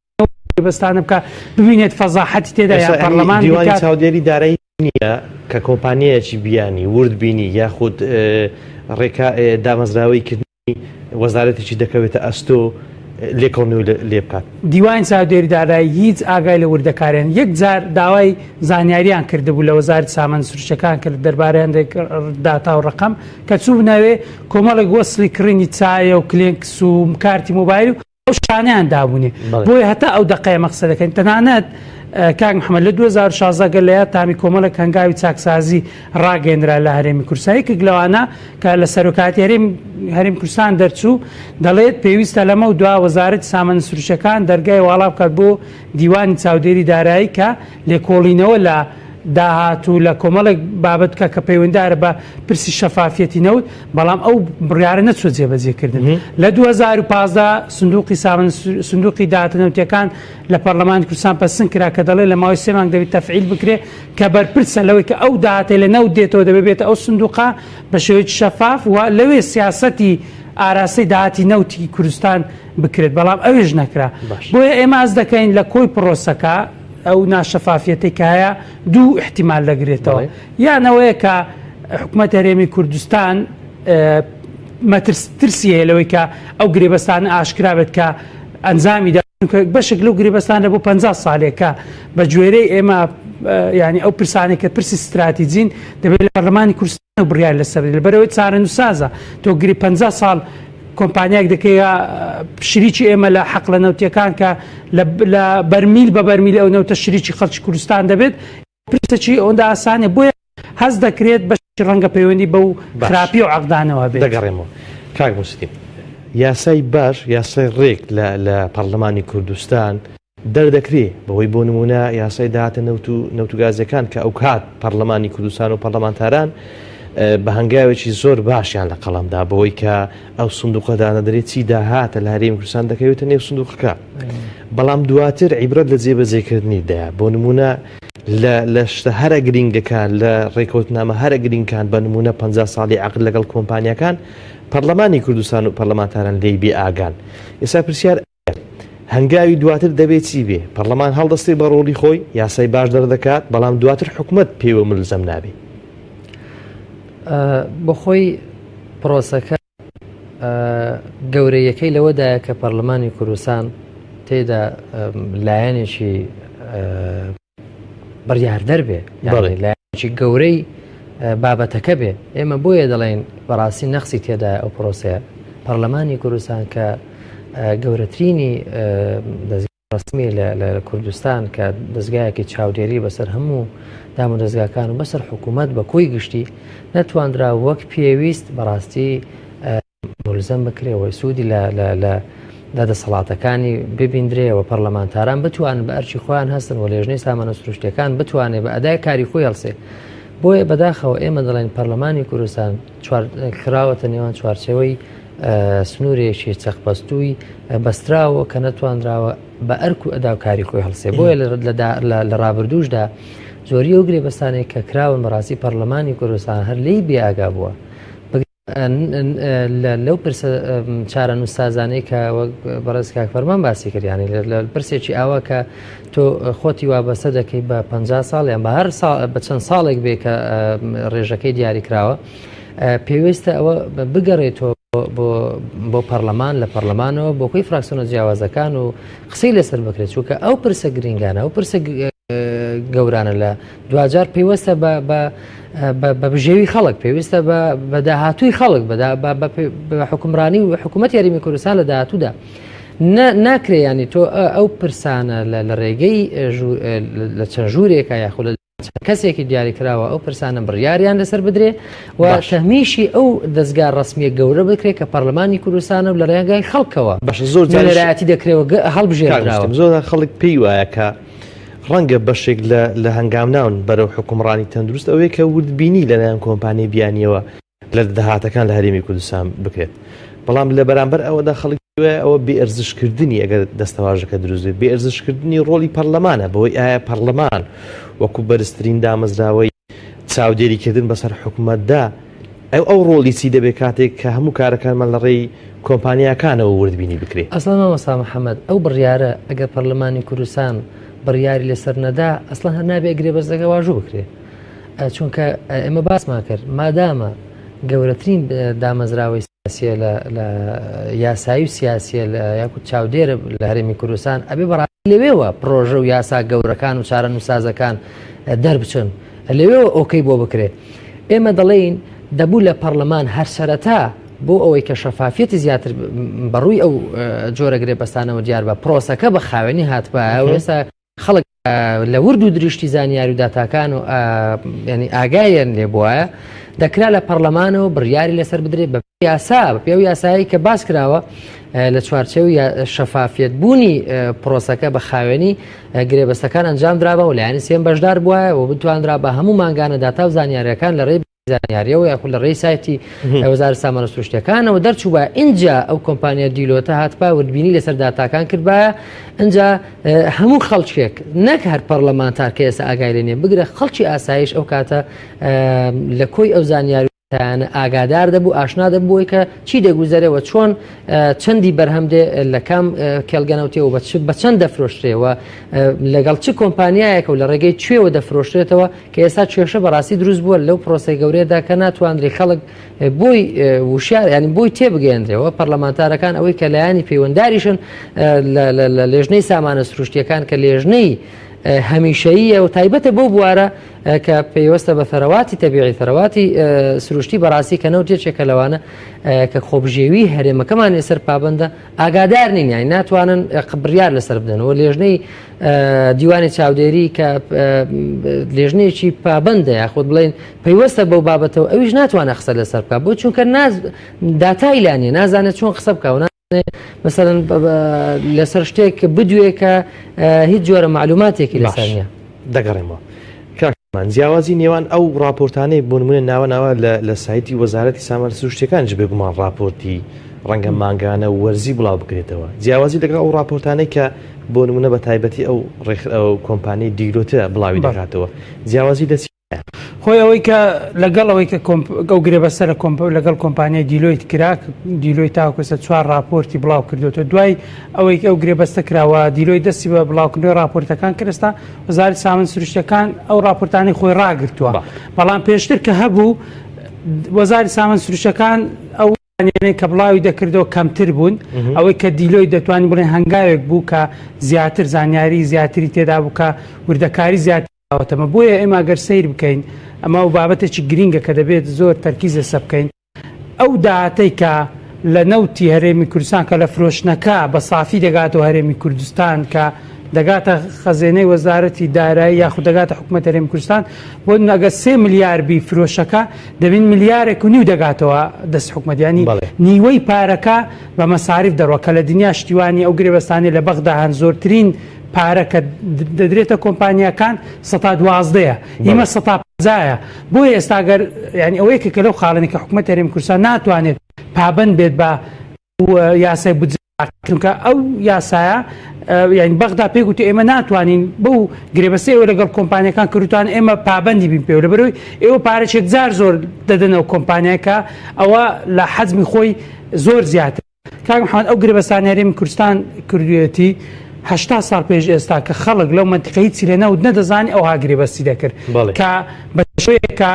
بەستانە بکە ببینێت فەزاحەتی تێدا یا پەرلەمان دیوانی چاودێری دارایی نییە کە کۆمپانیایەکی بیانی ورد بینی یاخود ڕێکا دامەزراوەی کردنی وەزارەتێکی دەکەوێتە ئەستۆ لێکۆڵنەوە لێ بکات دیوانی چاودێری دارایی هیچ ئاگای لە وردەکاریان یەک جار داوای زانیاریان کردبوو لە وەزارەتی سامانە سروشتیەکان کرد دەربارەیان داتا و ڕقەم کە چوو بنەوێ کۆمەڵێک وەسڵی کڕینی چایە و کلێنکس و کارتی مۆبایل ئەو شانیان دابوونێ بۆی هەتا ئەو دقەیە مەقسە دەکەین تەنانەت کاک محەممەد لە 2016 گەلەیە تامی کۆمەڵە هەنگاوی چاکسازی ڕاگەندرا لە هەرێمی کوردستان یەکێک لەوانە کە لە سەرۆکاتی هەرێمی کوردستان دەرچوو دەڵێت پێویستە لەمە و دوا وەزارەتی سامانە سروشتیەکان دەرگای واڵا بکات بۆ دیوانی چاودێری دارایی کە لێکۆڵینەوە لە داهات و لە کۆمەڵێک بابەت کە کە پەیوەنددارە بە پرسی شەفافیەتی نەوت بەڵام ئەو بڕیارە نەچوە جێبەجێکردن لە 2015 سندوقی داهاتنەوتیەکان لە پەرلەمانی کوردستان پەسەند کرا کە دەڵێ لە ماوەی 3 مانگ دەبێت تەفعیل بکرێ کە بەرپرسە لەوەی کە ئەو داهاتەی لە نەوت دێتەوە دەبێت ئەو سندوقا بە شێوەیەکی شەفاف و لەوێ سیاسەتی ئاراستەی داهاتی نەوتی کوردستان بکرێت بەڵام ئەوێژ نەکرا باش. بۆیە ئێمە ئاز دەکەین لە کۆی پرۆسەکە ئەو ناشەفافیەتی کایە دوو احتیمال دەگرێتەوە یانەوەیە کە حکوومەت هەرێمی کوردستان مەترسی هەیە لەوەی کە ئەو گرێبەستانە ئاشکرا بێت کە ئەنجامی بەشێک لەو گرێبەستانە بۆ 50 ساڵێکە بە گوێرەی ئێمە ینی ئەو پرسانێک کە پرسی استراتیجین دەبێت لە پەرلەمانی کوردستان بڕیار لەسەر لەبەرەوەی چارە نووسازە تۆ گری 50 ساڵ کۆمپانیاک دەکەی شریکی ئێمە لە حەق لە نەوتیەکان کە لە بەرمیل بە بەرمیل ئەو نەوتە شریکی خەڵکی کوردستان دەبێت پرسەچی ئەوەندە ئاسانێ بۆیە هەز دەکرێت بەشی ڕەنگە پەیوەندی بەو خراپی و عەقدانەوە بێت. دەگەڕێمەوە کاک موسڵیم یاسای باش یاسای ڕێک لە پەرلەمانی کوردستان دەردەکرێ بەهۆی بۆ نمونە یاسای داهاتە نەوت و گازەکان کە ئەو کات پەرلەمانی کوردستان و پەرلەمانتاران بە هەنگاوێکی زۆر باشیان لە قەڵەمدا بەوەی کە ئەو سندوقەدانە دەرێت چی داهاتە لە هەرێمی کوردستان دەکەوێتە نێو سندوقەکە بەڵام دواتر عیبرەت لە جێبەجێکردنیدایە بۆ نمونە لە شتە هەرە گرنگەکان لە ڕێکەوتنامە هەرە گرنگکان بە نمونە 50 ساڵی عەقد لەگەڵ کۆمپانیەکان پەرلەمانی کوردستان و پەرلەمانتاران لێی بێ ئاگان ئێستا پرسیار هەنگاوی دواتر دەبێت چی بێ پەرلەمان هەڵدەستی بە ڕۆڵی خۆی یاسای باش دەردەکات بەڵام دواتر حکوومەت پێوە ملزەم نابێ بۆ خۆی پرۆسەکە گەورەیەکەی لەوەدایە کە پەرلەمانی کوردستان تێدا لایەنێکی بڕیاردەر بێ لایەنێکی گەورەی بابەتەکە بێ ئێمە بۆیە دەڵێن بەڕاستی نەخسی تێدا ئەو پرۆسەیە پەرلەمانی کوردستان کە گەورەترینی ڕسمی لە کوردستان کە دەستگایەکی چاودێری بەسەر هەموو دام و دەستگاکان و بەسەر حکوومەت بە کۆی گشتی نەتواندرا وەک پێویست بەڕاستی ملزەم بکرێەوە سوودی لە دەسەڵاتەکانی ببیندرێەوە پەرلەمانتاران بتوانن بە ئەرچی خۆیان هەستن و لێژنەی سامانە سروشتەکان بتوانێت بە ئەدای کاری خۆی هەڵسێ بۆیە بەداخەوە ئێمە دەڵێن پەرلەمانی کوردستان خراوەتە نێوان چوارچەوەی سنوورێکی چەخپەستووی بەستراوە کە نەتواندراوە بە ئەرک و ئەدا و کاری خۆی هەڵسێ بۆیە لە ڕابردوشدا زۆری و گرێبەستانێک کە کراون بەڕاستی پەرلەمانی کوردستان هەر لی بێئاگا بووە لەو پرسە چارە نووسازانەی کە بەڕێز کاک فەرمان باسی کردیانی لە پرسێکی ئاوا کە تۆ خۆتی وابەستە دەکەی بە 50 ساڵیان بە هەر بە چەند ساڵێک بێ کە ڕێژەکەی دیاری کراوە پێویستە ئەوە بگەڕێتەوە بۆ پەرلەمان لە پەرلەمانەوە بۆ خۆی فراکسیۆنە جیاوازەکان و قسەی لەسەر بکرێت چونکە ئەو پرسە گرنگانە ئەو پرسە گەورانە لە دوجار پێویستە بە بژێوی خەڵک پێویستە بە داهاتووی خەڵک بە حکومڕانی و حکوومەت یاریمی کوردستان لە داهاتوودا ناکرێ ینی تۆ ئەو پرسانە لە ڕێگەی لە چەند ژوورێکە یاخود کەسێکی دیاری کراوە ئەو پرسانە بڕیاریان لەسەر بدرێ و تەهمیشی ئەو دەستگا ڕسمیە گەورە بکرێت کە پەرلەمانی کوردستانە لە ڕێگای خەڵکەوە زۆر لەلایەتی دەکرێەوە هەڵبژێراوە زۆر خەڵک پێی وایە کە ڕەنگە بەشێک لە هەنگامناون بەرەو حکومڕانی تەندروست ئەوەیە کە وردبینی لەلایەن کۆمپانیای بیانیەوە لە داهاتەکان لە هەرێمی کوردستان بکرێت بەڵام لە بەرامبەر ئەوەدا خەڵک ئەوە بێئەرزشکردنی ئەگەر دەستەواژەکە دروست بێت بێئەرزشکردنی ڕۆڵی پەرلەمانە بەوەی ئایا پەرلەمان وەکو بەرزترین دامەزراوەی چاودێریکردن بەسەر حکوومەتدا ئەو ڕۆڵی چی دەبێت کاتێک کە هەموو کارەکانمان لە ڕێی کۆمپانیاکانەوە وردبینی بکرێت ئەسڵان مامۆستا محەممەد ئەو بڕیارە ئەگەر پەرلەمانی کوردستان بڕیاری لەسەر نەدا ئەسڵان هەر نابێ گرێبەستەکە واژوو بکرێ چونکە ئێمە باسمان کرد مادامە گەورەترین دامەزراوەی سیاسیە لە یاسایی و سیاسیە لە یاکوت چاودێرە لە هەرێمی کوردستان ئەبێ بەڕاستی لەوێوە پرۆژە و یاسا گەورەکان و چارە نووسازەکان دەربچن لەوێەوە ئۆکەی بۆ بکرێت ئێمە دەڵێن دەبوو لە پەرلەمان هەر سەرەتا بۆ ئەوەی کە شەفافیەتی زیاتر بەڕووی ئەو جۆرە گرێبەستانەوە دیار بە پرۆسەکە بە خاوێنی هاتبە ئێستا خەڵک لە ورد و دروشتی زانیاری و داتاکان و ینی ئاگایان لێ بواە دەکرا لە پەرلەمانەوە بڕیاری لەسەر بدرێت بە یاسا بە پێو یاسایی کە باس کراوە لە چوارچەوی شەفافیت بوونی پرۆسەکە بە خاوێنی گرێبەستەکان ئەنجام درابە و لایەنی سێم بەشدار بووە و بتواندرا بە هەموو مانگانە داتا و زانیاریەکان لە ڕێ زانیاریەوە یاخود لە ڕێی سایتی وەزارەتی سامانە سروشتیەکانەوە دەرچوو بە اینجا ئەو کۆمپانیا دیلۆتە هاتبا وردبینی لەسەر داتاکان کردبایە اینجا هەموو خەڵکێک نەک هەر پەرلەمانتار کە ئێستا ئاگای لێ نیە بگرە خەڵکی ئاسایش ئەو کاتە لە کۆی ئەو زانیاری ئاگادار دەبوو ئاشنا دەبووی کە چی دەگوزارەوە چۆن چەندی بەرهەم دێ لە کام کێڵگەنەوتێەوە بە چەند دەفرۆشتێەوە لەگەڵ چ کۆمپانیایەکە و لە ڕێگەی کوێوە دەفرۆشتێتەوە کە ئێستا کێشە بەڕاستی دروست بووە لەو پرۆسی گەورەیەدا کە ناتوانرێ خەڵک بۆی وشار ینی بۆی تێبگەێنرێەوە پەرلەمانتارەکان ئەوەی کە لایانی پەیوەندداریشن لە لێژنەی سامانە سروشتیەکان کە لێژنەی هەمیشەیە و تایبەتە بۆ بوارە کە پێوەستە بە فەرەواتی تەبیعی فەرەواتی سروشتی بەڕاستی کە نەوتێکێکە لەوانە کە خۆبژێوی هەرێمەکەمان لەسەر پابندە ئاگادار نین یانی ناتوانن بڕیار لەسەر بدەنەوە لێژنەی دیوانی چاودێری کە لێژنەیەکی پابندە یاخود بڵێن پەیوەستە بەو بابەتەوە ئەویش ناتوانە قسە لەسەر بکات بۆ چونکە داتای لانێ نازانێت چۆن قسە بکەوە مثلا لەسەر شتێک بدوێ کە هیچ جۆرە معلوماتێکی لەسەر نیە دەگەڕێمەوە کاکمان جیاوازی نێوان ئەو راپۆرتانەی بۆ نمونە ناوە لە سایتی وەزارەتی سامانە سروشتیەکانش بێگومان راپۆرتی ڕەنگە مانگانە وەرزی بڵاو بکرێتەوە جیاوازی لەگەڵ ئەو راپۆرتانەی کە بۆ نمونە بە تایبەتی ئەو کۆمپانیای دیلۆتە بڵاوی دەکاتەوە جیاوازی دەچی خۆی ئەوەی کە لەگەڵ ئەوەی کە ئەو گرێ بەسەر لەگەڵ کۆمپانیای دیلۆیت کراک دیلۆی تاوکەسە 4 راپۆرتی بڵاو کردوتە دوای ئەوەی ئەو گرێ بەستە کراوە دیلۆی دەستی بە بڵاوکردنەوەی راپۆرتەکان کردستا وەزارەتی سامانە سروشتیەکان ئەو راپۆرتانی خۆی ڕاگرتووە بەڵام پێشتر کە هەبوو وەزارەتی سامانە سروشتیەکان ئەو کە بڵاوی دەکردەوە کەمتر بوون ئەوەی کە دیلۆی دەتوانین بڵێن هەنگاوێک بوو کە زیاتر زانیاری زیاتری تێدا بوو کە وردەکاری زیاتر ئەوەتەمە بۆیە ئێمە ئەگەر سیر بکەین ئەمە و بابەتێکی گرینگە کە دەبێت زۆر تەرکیزە سە بکەین ئەو داهاتەی کە لە نەوتی هەرێمی کوردستان کە لە فرۆشتنەکە بە سافی دەگاتەوە هەرێمی کوردستان کە دەگاتە خەزێنەی وەزارەتی دارایی یاخود دەگاتە حکوومەت هەرێمی کوردستان بۆ ئەگە 3 ملیار بی فرۆشەکە دەبین ملیارێک و نیو دەگاتەوە دەست حکوومەتیانی نیوەی پارەکە بە مەساریف دەڕوە کە لە دنیا شتیوانی ئەو گرێبەستانی لە بەغدا هەن زۆرترین پارەکە دەدرێتە کۆمپانیەکان 12ەیە ئمە 150ە بۆیە ئێستاگەر ینی ئەوەیە کە لەو خاڵنی کە حکوومەت هەرێمی کوردستان ناتوانێت پابند بێت بە یاسای بودجێکە ئەو یاسایە یعنی بەغدا پێی گوتی ئێمە ناتوانین بەو گرێبەستەوە لەگەڵ کۆمپانیەکان کردوان ئێمە پابندی بین پێوە لەبەرەوەی ئێوە پارێکێک زار زۆر دەدەنەوە کۆمپانیەکە ئەوە لە حەزمی خۆی زۆر زیاتر کاک محەممەد ئەو گرێبەستانی هەرێمی کوردستان کردوێتی 80 ساڵ پێش ئێستا کە خەڵک لەو منتیقەی چی لە نەوت نەدەزانی ئەو هاگرێبەستی دەکرد کە بە شوەیەکە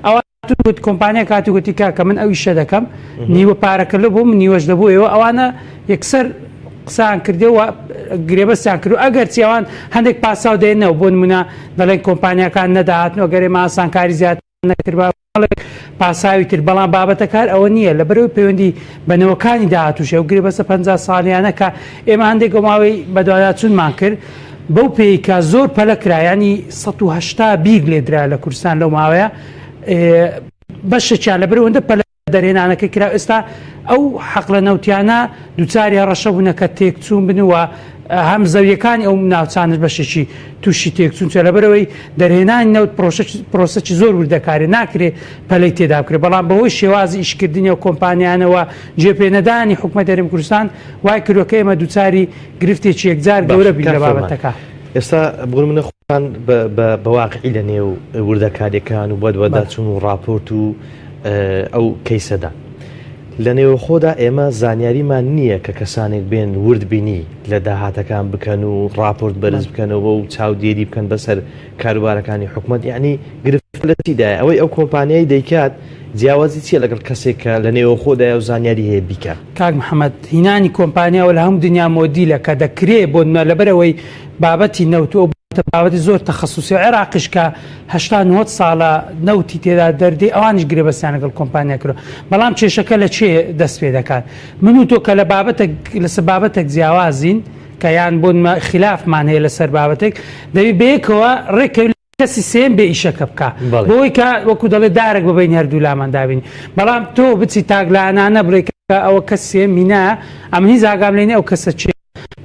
ئەوە کۆمپانیا کاتیگوتی کە من ئەوی شە دەکەم نیوە پارەکە لە بۆ من نیوەش دەبووەوە ئەوانە یەکسەر قسان کردەوە گرێبەستیان کرد ئەگەر چیاوان هەندێک پاساو دێنەوە بۆ نمونە دەڵێن کۆمپانیەکان نەداهاتنەوە گەرێمە ئاسانکاری زیاتر نەکرد پاساوی تر بەڵام بابەتە کار ئەوە نییە لە بەرەوەی پەیوەندی بەنەوەکانی داهاتوشە و گرێبەستە 50 ساڵیانە کە ئێمە هەندێک گۆماوەی بەدوایات چونمان کرد بەو پێی کە زۆر پەلە کرایانی 180 بیگ لێدرا لە کوردستان لەو ماوەیە بەشێکیان لە بەرەوەندە پەلە دەرێنانەکە کرا ئێستا ئەو حەقلە نەوتیانە دووچاری ڕەشەبوونە کە تێکچوون بنوە هەم زەویەکانی ئەو ناوچانش بەشێکی تووشی تێکچوونچە لە بەرەوەی دەرهێنانی نەوت پرۆسەکی زۆر وردەکارێ ناکرێت پەلەی تێدا بکرێت بەڵام بەهۆی شێوازی ئیشکردنی و کۆمپانیانەوە جێپێنەدانی حکوومەت هەرێمی کوردستان وای کردوکە ئێمە دووچاری گرفتێکی یەکجار گەورە بین لە بابەتەکە ئێستا بۆ منە خۆیان بەواقعی لە نێو وردەکاریەکان و بەدوەداچوون و راپۆرت و ئەو کەیسەدا لە نێوە خۆدا ئێمە زانیاریمان نییە کە کەسانێک بێن وردبینی لە داهاتەکان بکەن و راپۆرت بەرز بکەنەوە و چاودێری بکەن بەسەر کاروبارەکانی حکوومەت یعنی گرفت لە چیدایە ئەوەی ئەو کۆمپانیای دەیکات جیاوازی چیە لەگەڵ کەسێک کە لە نێوە خۆدایە و زانیاری هەیە بیکە کاک محەممەد هینانی کۆمپانیاوە لە هەموو دنیا مۆدیلە کە دەکرێت بۆ لەبەرەوەی بابەتی نەوت و بابەتی زۆر تەخەسوسی عێراقیش کە 89 ساڵە نەوتی تێدا دەردی ئەوانش گرێبەستیان لەگەڵ کۆمپانیا کردو بەڵام کێشەکە لە چێ دەست پێ دەکات من و تۆ کە لە لەسەر بابەتێک جیاوازین کە یان بۆ خلافمان هەیە لەسەر بابەتێک دەبی بەیەکەوە ڕێکەوی کەسی سێم بێ ئیشەکە بکە بۆی کە وەکو دەڵێ دارێک ببین هەردوو لامان دابین بەڵام تۆ بچی تاگلانانە بڵێ ئەوە کەس سێم مینە ئەم هیچ ئاگام لێنێ ئەو کەسە چێ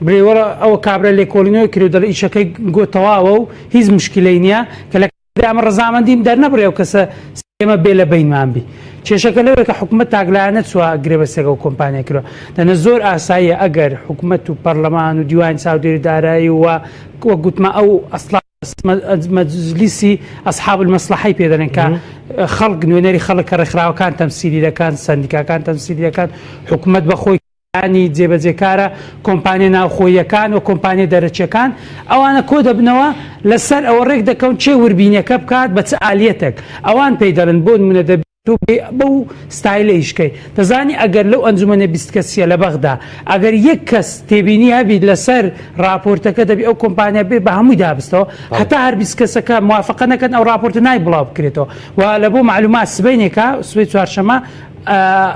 برێوەرە ئەوە کابرا لێکۆڵینەوەی کرد دەڵێ ئیشەکەی گۆتەواوە و هیچ مشکلەی نییە کە لە ئەمە ڕزامەندیم دەرنەبڕێ و کەسە سێمە بێ لە بینمان بی کێشەکە لەوەی کە حکوومەت تاگلانە چوە گرێبەستێکە و کۆمپانیا کردوە دەنە زۆر ئاساییە ئەگەر حکوومەت و پەرلەمان و دیوانی چاودێری دارایی وە گوتمە ئەو ئەسڵ مەجلیسی ئەسحاب المەسلحەی پێدەڵێن کە خەڵک نوێنەری خەڵک کە ڕێکخراوەکان تەمسیلی دەکەن سندیکاکان تەمسیلی دەکەن حکوومەت بەخۆی ینی جێبەجێکارە کۆمپانیا ناوخۆیەکان و کۆمپانیا دەرەچەکان ئەوانە کۆ دەبنەوە لەسەر ئەوە ڕێک دەکەون چێ وربینیەکە بکات بە چ ئالەتێک ئەوان پێی دەڵن بۆ منە دەبێت بەو ستایلە ئیشکەی دەزانی ئەگەر لەو ئەنجومەنە 20 کەسیە لە بەغدا ئەگەر یەک کەس تێبینی هەبیت لەسەر راپۆرتەکە دەبی ئەو کۆمپانیا بێ بە هەمووی دابستەوە هەتا هەر 20 کەسەکە موافقە نەکەن ئەو راپۆرتە نای بڵاو بکرێتەوە و لە بۆ معلومات سبەینێکە سوێ چوارشەمە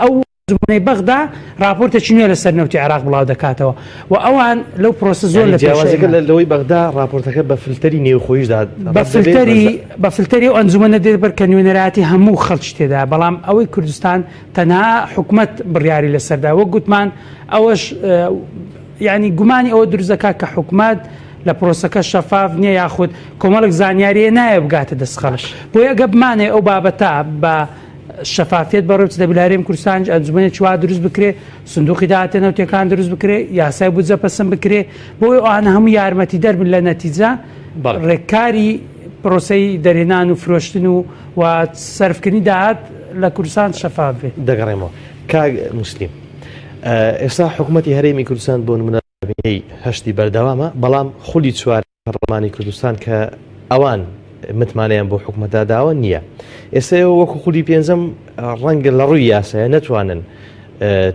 ئەو زمانەی بەغدا راپۆرتێکی نوێ لەسەر نەوتی عێراق بڵاو دەکاتەوە و ئەوان لەو پرۆسە زۆر لە جیاوازەکە لەوەی بەغدا راپۆرتەکە بە فلتەری نێوخۆیشدا بە فلتەری ئەو ئەنجومەنە دێت بەر کە نوێنەراتی هەموو خەڵکی تێدا بەڵام ئەوەی کوردستان تەنها حکوومەت بڕیاری لەسەردا وەک گوتمان ئەوەش ینی گومانی ئەوە دروزەکە کە حکوومەت لە پرۆسەکە شەفاف نییە یاخود کۆمەڵک زانیاریە نایە بگاتە دەست خەڵک بۆیە ئەگە بمانێ ئەو بابەتە بە شەفافیت بەڕێوە دەبلارێم کوردستان ئەنجومەنی چوا دروست بکرێ سندوقی داهاتێنەوتەکان دروست بکرێ یاسای بودجە پەسەند بکرێ بۆی ئەوانە هەموو یارمەتی دەربن لە نەتیجە ڕێککاری پرۆسەی دەرهێنان و فرۆشتن و سەرفکردنی داهات لە کوردستان شەفاف بێت دەگەڕێمەوە کاک موسلیم ئێستا حکوومەتی هەرێمی کوردستان بۆ نمونەی هەشتی بەردەوامە بەڵام خولی چوار پەرلەمانی کوردستان کە ئەوان متمانیان بۆ حکوومەتدا داوە نییە ئێستا وەکو خولی پێنجەم ڕەنگە لە ڕووی یاسایە نەتوانن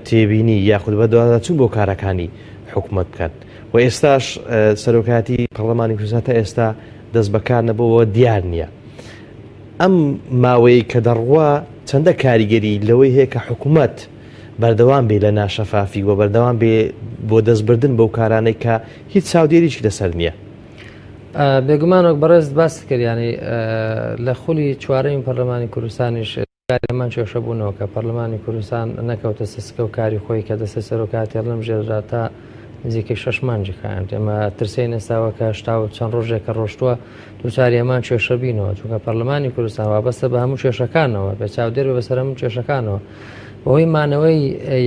تێبینی یاخود بەدووادا چوون بۆ کارەکانی حکوومەت بکات و ئێستاش سەرۆکاتی پەرلەمانی کوردستان تا ئێستا دەست بەکار نەبەوە دیار نییە ئەم ماوەی کە دەڕوا چەندە کاریگەری لەوەی هەیە کە حکوومەت بەردەوام بێ لە ناشەفافی و بەردەوام بێ بۆ دەستبردن بەو کارانەی کە هیچ چاودێریی لەسەر نییە بێگومانۆک بەڕێز باس کردیانی لە خولی چوارەمی پەرلەمانی کوردستانیش ئەمان کێشە بوونەوە کە پەرلەمانی کوردستان نەکەوتە سەسکە و کاری خۆی کە دەستە سەرۆکاتی لەم ژێردا تا نزیکەی 6 مانجی خایان ئێمە ترسەی نەساوە کە هەشتا و چەند ڕۆژێکە ڕۆشتووە دووچاری ئەمان کێشە بینەوە چونکە پەرلەمانی کوردستان وابەستە بە هەموو کێشەکانەوە بە چاودێر بەسەر هەموو کێشەکانەوە بەهۆی مانەوەی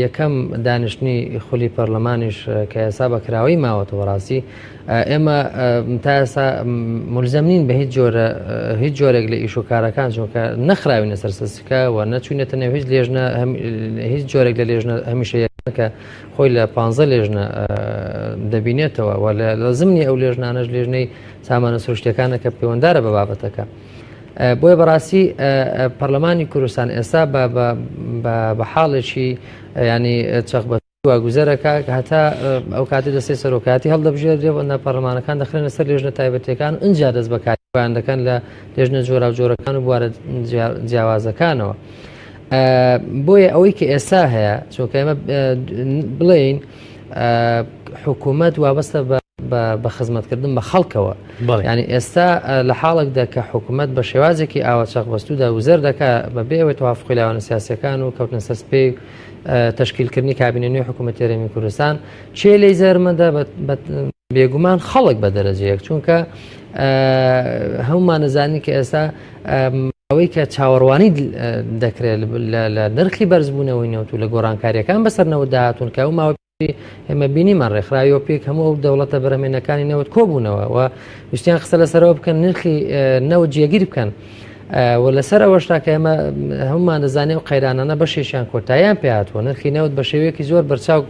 یەکەم دانیشتنی خولی پەرلەمانیش کە ئێستا بەکراوی ماوەتەوە ڕاستی ئێمە تا ئێستا ملزەم نین بە هیچ جۆرێک لە ئیش و کارەکان چونکە نەخراوینە سەر سەسکە و نەچوونێتە نێو هیچ لێژنە هیچ جۆرێک لە لێژنە هەمیشە کە خۆی لە 15 لێژنە دەبینێتەوە و لە زمنی ئەو لێژنانەش لێژنەی سامانە سروشتیەکانە کە پەیوەنددارە بە بابەتەکە بۆیە بەڕاستی پەرلەمانی کوردستان ئێستا بە حاڵێکی ینی چەق بە گوزەرەکە کە هەتا ئەو کاتی دەستی سەرۆکاتی هەڵدەبژێردێەوە نە پەرلەمانەکان دەخرێنە سەر لێژنە تایبەتەکان ئەجا دەست بەکاریان دەکەن لە لێژنە جۆرا و جۆرەکان و بوارە جیاوازەکانەوە بۆیە ئەوەی کە ئێستا هەیە چونکە ئێمە بڵێین حکوومەت وابەستە بە خزمەتکردن بە خەڵکەوە ینی ئێستا لە حاڵێکدا کە حکوومەت بە شێوازێکی ئاوە چەقبەستوودا وزەر دەکات بە بێەوەی توافقی لاوانە سیاسەکان و کەوتنە سەسپێ تەشکیلکردنی کابینە نوێی حکوومەتی هەرێمی کوردستان چێ لەی زەرمەدا بێگومان خەڵک بە دەرەجەیەک چونکە هەمومان نەزانی کە ئێستا ئەوەی کە چاوەڕوانی دەکرێت لە نرخی بەرزبوونەوەی نەوت و لە گۆڕانکاریەکان بەسەرنەوە داهاتون کە و ماوە ئێمە بینیمان ڕێکخراوی پێک هەموو ئەو دەوڵەتە بەرهەمێنەکانی نەوت کۆبوونەوە و ویستیان قسە لەسەرەوە بکەن نرخی نەوت جێگیر بکەن و لەسەر ئەوەشتا کە ئێمە هەمومان دەزانێ و قەیرانانە بەشێشیان کۆتاییان پێهاتوە نرخی نەوت بە شێوەیەکی زۆر بەرچاو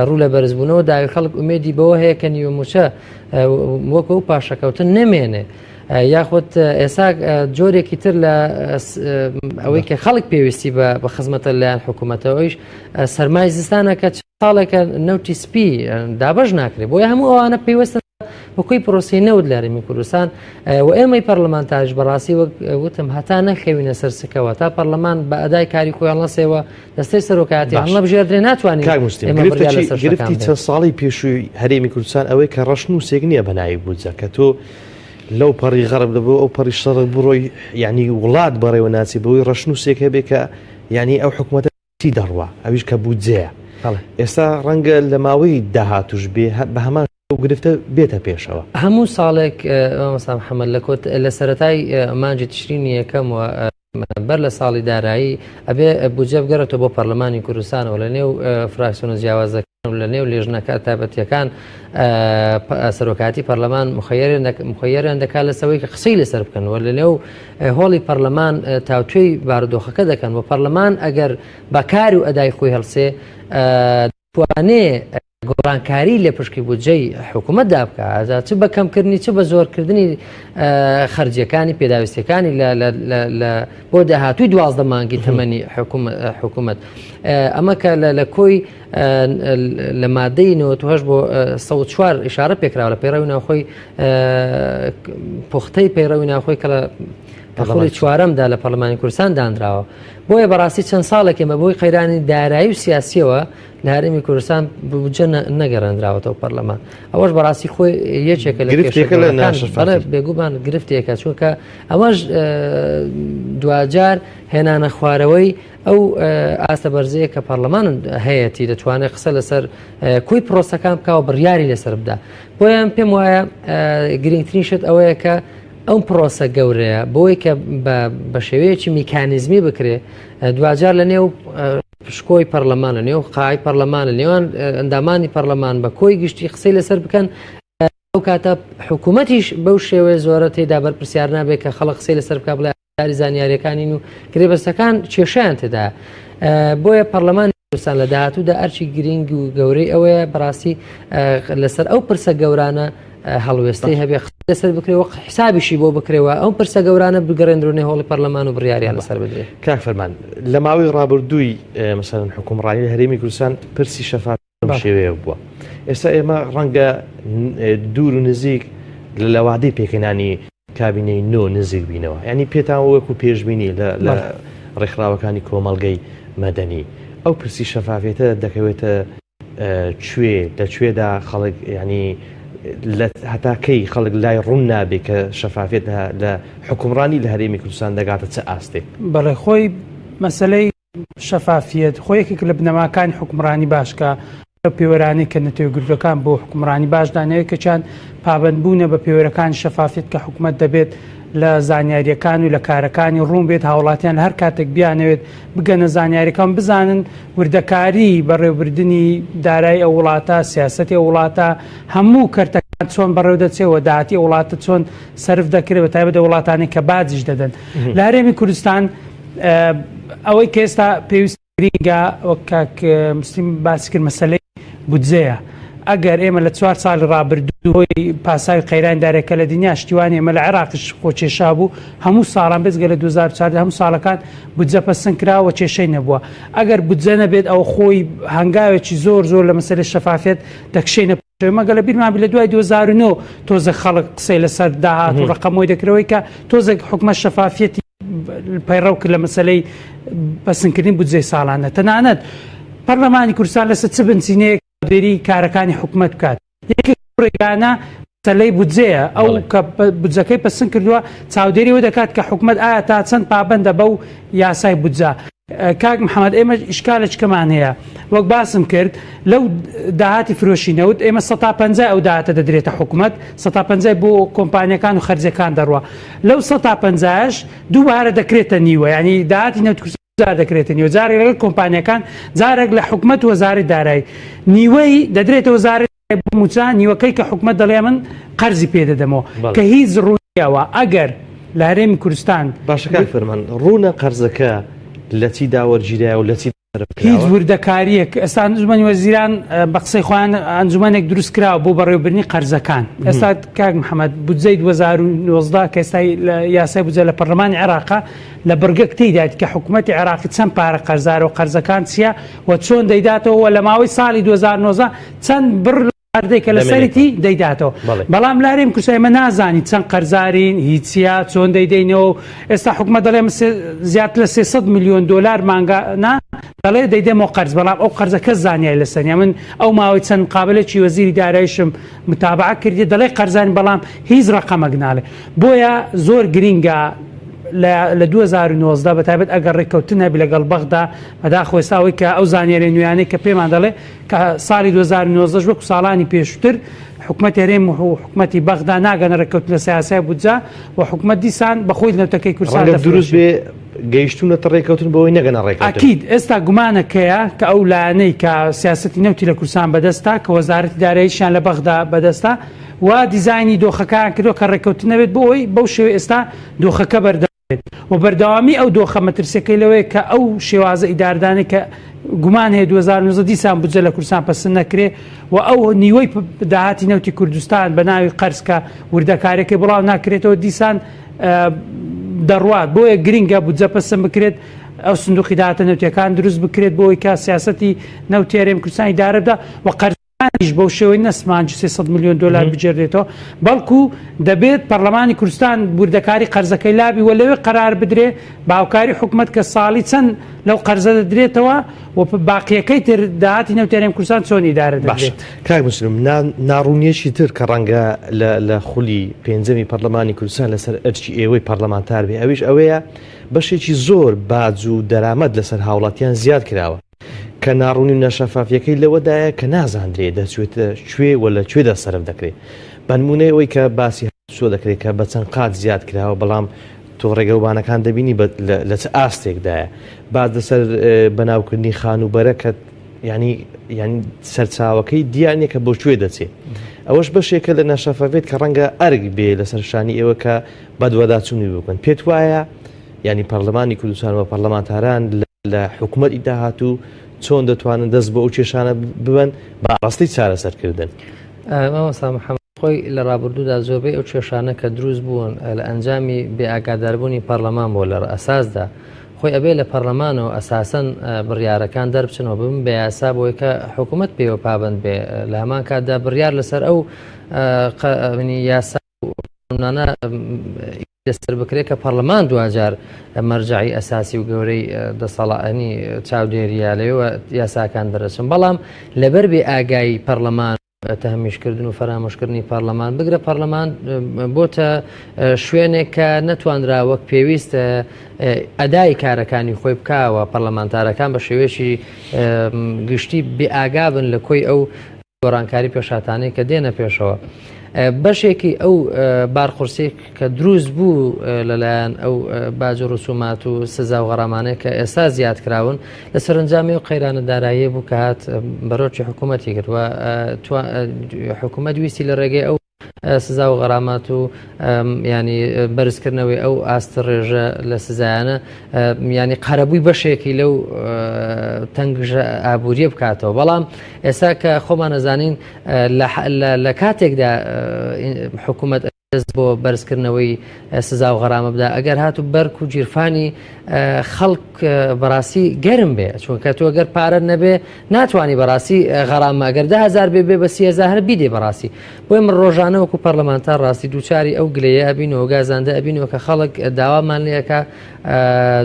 ڕوو لە بەرزبوونەوە داوی خەڵک ئومێدی بەوە هەیە کە نیوەموچە وەکە و پاشەکەوتن نەمێنێ یاخود ئێستا جۆرێکی تر لە ئەوەی کە خەڵک پێویستی بە خزمەتە لایەن حکوومەتەوەیش سەرمای زستانە کە ساڵێکە نەوتی سپی دابەش ناکرێت بۆیە هەموو ئەوانە پێوەستە بەکۆی پرۆسی نەوت لە هەرێمی کوردستان و ئێمەی پەرلەمانتاژ بەڕاستی وتم هەتا نەخەوینە سەرسکەوە تا پەرلەمان بە ئەدای کاری خۆیان لەسێەوە دەستەی سەرۆکاتی هەڵە بژێردرێ ناتوانین گرفتی چەند ساڵی پێشووی هەرێمی کوردستان ئەوەی کە ڕەشن و سێک نییە بەناوی بودجە کە تۆ لەو پەڕی غەرب دەبوو ئەو پەڕی شەڕ بڕۆی ینی وڵات بەڕێوە ناچی بەوەی ڕەشن و سێک هەبێ کە ینی ئەو حکوومەتە چی دەڕوا ئەویش کە بودجەیە ئێستا ڕەنگە لە ماوەی داهاتوش بێ بە هەمان گرفتە بێتە پێشەوە هەموو ساڵێک مەسا محەممەد لە سەرەتای مانجی تشرینی یەکەم و بەر لە ساڵی دارایی ئەبێ بودجێ بگەڕێتەوە بۆ پەرلەمانی کوردستانەوە لە نێو فراکسیۆنە جیاوازەکان و لە نێو لێژنەکە تایبەتیەکان سەرۆکاتی پەرلەمان مخەیەریان دەکات لەسەوەی کە قسەی لەسەر بکەنەوە لە نێو هۆڵی پەرلەمان تاوتوێی بارودۆخەکە دەکەن و پەرلەمان ئەگەر بەکار و ئەدای خۆی هەڵسێ توانێ گۆڕانکاری لە پشکی بودجەی حکوومەتدا بکات چ بە کەمکردنی چ بە زۆرکردنی خەرجیەکانی پێداویستەکانی بۆ داهاتووی 12 مانگی تەمەنی حکوومەت ئەمە کە لە کۆی لە مادەی 98 بۆ 104 ئشارە پێکراوە لە پەیڕەوی ناوخۆی پوختەی پەیڕەوی ناوخۆی کە لە پەخۆری چوارەمدا لە پەرلەمانی کوردستان دانراوە بۆیە بەڕاستی چەند ساڵێکێمە بۆی قەیرانی دارایی و سیاسیەوە لە هەرێمی کوردستان بودجە نەگەڕاندراوەتەوە پەرلەمان ئەوەش بەڕاستی خۆی یەکێکە لە بێگومان گرفتێکە چونکە ئەوەش دوجار هێنانە خوارەوەی ئەو ئاستە بەرزەیە کە پەرلەمان هەیەی دەتوانێت قسە لەسەر کوی پرۆسەکان بکەوە بڕیاری لەسەر بدا بۆیان پێم وایە گرنگترین شت ئەوەیە کە ئەو پرۆسە گەورەیە بۆی کە بە شێوەیەکی میکانیزمی بکرێ دوجار لە نێو پشکۆی پەرلەمان لە نێو قای پەرلەمان لە نێوان ئەندامانی پەرلەمان بە کۆی گشتی قسەی لەسەر بکەن ئەو کاتە حکوومەتیش بەو شێوەیە زۆرە تێدا بەرپرسیار نابێت کە خەڵک قسەی لەسەر بکە بڵێ داری زانیاریەکانین و کرێبەستەکان کێشیان تێدا بۆیە پەرلەمانی کوردستان لە داهاتوودا ئەرچی گرنگ و گەورەی ئەوەیە بەڕاستی لەسەر ئەو پرسە گەورانە هەڵوێستەی هەبێ لەسەر بکرێەوە حسابیشی بۆ بکرێەوە ئەو پرسە گەورانە بگەڕێنرونێ هۆڵی پەرلەمان و بڕیاریان لەسەر بدرێت کاک فەرمان لە ماوەی ڕابردووی مەسەڵەن حکوومڕانی هەرێمی کوردستان پرسی شەفاف شێوەیە بووە ئێستا ئێمە ڕەنگە دوور و نزیک لە لەوادەی پێکەنانی کابینەی نۆ نزیک بینەوە ینی پێتان وەکو پێشبینی لە ڕێکخراوەکانی کۆمەڵگەی مەدەنی ئەو پرسی شەفافێتە دەکەوێتە لەکوێدا خەڵک ینی هەتاکەی خەڵک لای ڕوون نابێت کە شەفافێت لە حکومڕانی لە هەرێمی کوردستان دەگاتە چه ئاستێک بەڵێ خۆی مەسلەی شەفافیت خۆیەکێک لە بنەماکانی حکومڕانی باشکە پێوەرانی کە نەتێگرتوەکان بۆ حکومڕانی باشدانەوەی کە چند پابندبوونە بە پێوەرەکان شەفافیت کە حکوومەت دەبێت لە زانیاریەکان و لە کارەکانی ڕوون بێت هاوڵاتیان هەر کاتێک بیانەوێت بگەنە زانیاریەکان بزانن وردەکاری بەڕێوەبردننی دارایی ئەو وڵاتە سیاسەتی وڵاتە هەموو کەرتەکان چۆن بەڕێو دەچێەوە داهاتی وڵاتە چۆن سرف دەکرێت بە تایبەت وڵاتانی کە باجیش دەدەن لە هەرێمی کوردستان ئەوەی کە ئێستا پێویست گرینگە مسلیم باسی کرد مەسەلەی بودجەیە ئەگەر ئێمە لە 4 ساڵی ڕابردووی پاساوی قەیرانی دارێکە لە دنیا شتیوانی ئێمە لە عێراقش خۆکێشا بوو هەموو ساڵان بێزگە لە 2004 هەموو ساڵەکان بودجە پەسەند کراوە کێشەی نەبووە ئەگەر بودجە نەبێت ئەو خۆی هەنگاوێکی زۆر لە مەسەلەی شەفافیت دەکشێنە مەگە لە بیرمان لە دوای 2009 تۆزە خەڵک قسەی لەسەر داهات و ڕقەمەوەی دەکرەوەی کە تۆزێک حکومە شەفافیەتی پەیڕەو کرد لە مەسەلەی پەسەندکردنی بودجەی ساڵانە تەنانەت پەرلەمانی کوردستان لەسەر چ بنچینەیەک دێری کارەکانی حکوومەت بکات یەکێک ڕێگانە مەسەلەی بودجەیە ئەو کە بودجەکەی پەسەند کردووە چاودێریەوە دەکات کە حکوومەت ئایا تا چەند پابەندە بەو یاسای بودجە کاک محەممەد ئێمە ئیشکالە چکەمان هەیە وەک باسم کرد لەو داهاتی فرۆشینەوت ئێمە 150 ئەو داهاتە دەدرێتە حکوومەت 150 بۆ کۆمپانیەکان و خەرجەکان دەڕوە لەو 150ش دووبارە دەکرێتە نیوە ینی داهاتی نەوت دەکرێتە نیوە جارێک لەگەڵ کۆمپانیەکان جارێک لە حکوومەت وەزارەی دارایی نیوەی دەدرێتە وەزارەت موچان نیوەکەی کە حکوومەت دەڵێ من قەرزی پێدەدەمەوە کە هیچ ڕوونیەوە ئەگەر لە هەرێمی کوردستان باشەکان فەرمان ڕوونە قەرزەکە لە چی داوەرگیرایە و لە چی هیچ وردەکاریەک ئێستا ئەنجومەنی وەزیران بە قسەی خۆیان ئەنجومەنێک دروست کراوە بۆ بەڕێوەبردنی قەرزەکان ئێستا کاک محەممەد بودجەی 2019 کە ئێستا یاسای بودجە لە پەرلەمانی عێراقا لە بڕگەک تێدایێت کە حکوومەتی عێراقی چەند پارە قەرزارە و قەرزەکان چییە و چۆن دەیداتەوە لە ماوەی ساڵی 2019 چەند بڕ کە لە سەرتی دەیداتەوە بەڵام لارێم کوسایمە نازانی چەند قەرزارین هیچیا چۆن دەیدەینەوە ئێستا حکوومەت دەڵێ زیات لە 300 میلیۆن دلار مانگانا دەڵێ دەیدەمەوە قەرز بەڵام ئەو قەرزە کەس زانیای لەسەریا من ئەو ماوەی چەند مقابلێکی وەزیری داراییشم متابعە کردی دەڵێ قەرزانی بەڵام هیچ ڕقەمەک ناڵێ بۆیە زۆر گرینگە لە 2019 بەتابەت ئەگەر ڕێککەوتنە لەگەڵ بەغدا بەداخۆێستاوەی کە ئەو زانیاری نوێیانەی کە پێمان دەڵێ کە ساڵی 2019 وەکو ساڵانی پێشتر حکوومەت هەرێم و حکوومەتی بەغدا ناگەنە ڕێککەوت لە سیاسای بودجە و حکوومەت دیسان بەخۆی نەوتەکەی کوردستان دروست بێ گەیشتونەتە ڕێکەوتن بەوەی نەگەنە ڕێکەوتن. ئاکید ئێستا گومانەکەیە کە ئەو لایەنەی کە سیاسەتی نەوتی لە کوردستان بەدەستا کە وەزارەتی داراییشیان لە بەغدا بەدەستا و دیزایانی دۆخەکان کردو کە ڕێکەوتن نەبێت بۆ ئەوەی بەو شێوەیە ئێستا دۆخەکە بەردەوێت و بەردەوامی ئەو دۆخە مەترسیەکەی لەوەیە کە ئەو شێوازە ئیداردانەی کە گومان هەیە 2019 دیسان بودجە لە کوردستان پەسەند نەکرێ و ئەو نیوەی داهاتی نەوتی کوردستان بە ناوی قەرزکە وردەکارێکی بڵاو ناکرێتەوە دیسان دەڕوات بۆیە گرنگە بودجە پەسەند بکرێت ئەو سندوقی داهاتە نەوتیەکان دروست بکرێت بۆی کە سیاسەتی نەوتی هەرێمی کوردستانی دارەبدا و قەرزانیش بەو شێوەی نەسمان 300 میلیۆن دلار بجێڕێتەوە بەڵکو دەبێت پەرلەمانی کوردستان وردەکاری قەرزەکەی لابی و لەوێ قەرار بدرێ باوکاری حکوومەت کە ساڵی چەند لەو قەرزە دەدرێتەوە و باقیەکەی تر داهاتی نەوتی هەرێمی کوردستان چۆن ئیدارە دەبێت. کاک مسلم ناڕوونیەشی تر کە ڕەنگە لە خولی پێنجەمی پەرلەمانی کوردستان لەسەر ئەرچی ئێوەی پەرلەمانتار بێ ئەویش ئەوەیە بەشێکی زۆر باج و دەرامەت لەسەر هاوڵاتیان زیاد کراوە کە ناڕوونی و نەشەفافیەکەی لەوەدایە کە نازاندرێ دەچێتە کوێ و لە کوێدا سەرف دەکرێت بەنمونەی ئەوەی کە باسی سۆ دەکرێت کە بە چەند قات زیاد کراوە بەڵام تۆ ڕێگەوبانەکان دەبینی لە چ ئاستێکدایە باز لەسەر بەناوکردنی خانوبەرە کە ینی سەرچاوەکەی دیانە کە بۆ کوێ دەچێت ئەوەش بەشێکە لە نەشەفافێت کە ڕەنگە ئەرگ بێ لەسەر شانی ئێوە کە بەدوەداچوونی بکەن پێت وایە ینی پەرلەمانی کوردستان و پەرلەمانتاران لە حکوومەتی داهات و چۆن دەتوانن دەست بە ئەو کێشانە ببن بە ڕاستی چارەسەرکردن. مامۆستا محەممەد خۆی لە ڕابردوودا زۆربەی ئەو کێشانە کە دروست بوون لە ئەنجامی بێئاگاداربوونی پەرلەمان بۆ لە ئەساسدا خۆی ئەبێ لە پەرلەمانەوە ئەساسەن بڕیارەکان دەربچنەوە ببن بە یاسا بۆی کە حکوومەت پێوە پابند بێ لە هەمان کاتدا بڕیار لەسەر ئەو یاسا دەستەر بکرێت کە پەرلەمان دوجار مەرجعی ئەساسی و گەورەی دەسەڵاتنی چاودێریە لەوە یاساکان دەرەچن بەڵام لەبەر بێ ئاگایی پەرلەمان تەهمیشکردن و فەرامۆشکردنی پەرلەمان بگرە پەرلەمان بۆتە شوێنێک کە نەتوانرا وەک پێویست ئەدای کارەکانی خۆی بکاوە پەرلەمانتارەکان بە شێوێکی گشتی بێئاگا بن لە کۆی ئەو گۆڕانکاری پێشاتانەی کە دێنە پێشەوە. بەشێکی ئەو بارخورسی کە دروست بوو لەلایەن ئەو باج و ڕسومات و سزا و غەرامانەیە کە ئێستا زیاد کراون لە سەرنجامی و قەیرانە دارایی بوو کە هات بەرۆکی حکوومەتی کردوە حکوومەت ویستی لە ڕێگەی ئەو سزا و غەرامات و ینی بەرزکردنەوەی ئەو ئاستە ڕێژە لە سزایانە ینی قەرەبووی بەشێکی لەو تەنگژە ئابووریە بکاتەوە بەڵام ئێستا کە خۆمان نەزانین لە کاتێکدا حکوومەت دەست بۆ بەرزکردنەوەی سزا و غەرامە بدا ئەگەر هاتو بەرک و گیرفانی خەڵک بەڕاستی گەرم بێ چونکە تۆ ئەگەر پارە نەبێ ناتوانانی بەڕاستی غەرامە ئەگەر 10,000 بێ بە 30,000 بیدێ بەڕاستی بۆی من ڕۆژانە وەکو پەرلەمانتار ڕاستی دووچاری ئەو گلەیە ئەبینەوە گازاندە ئەبینەوە کە خەڵک داوامان لەکە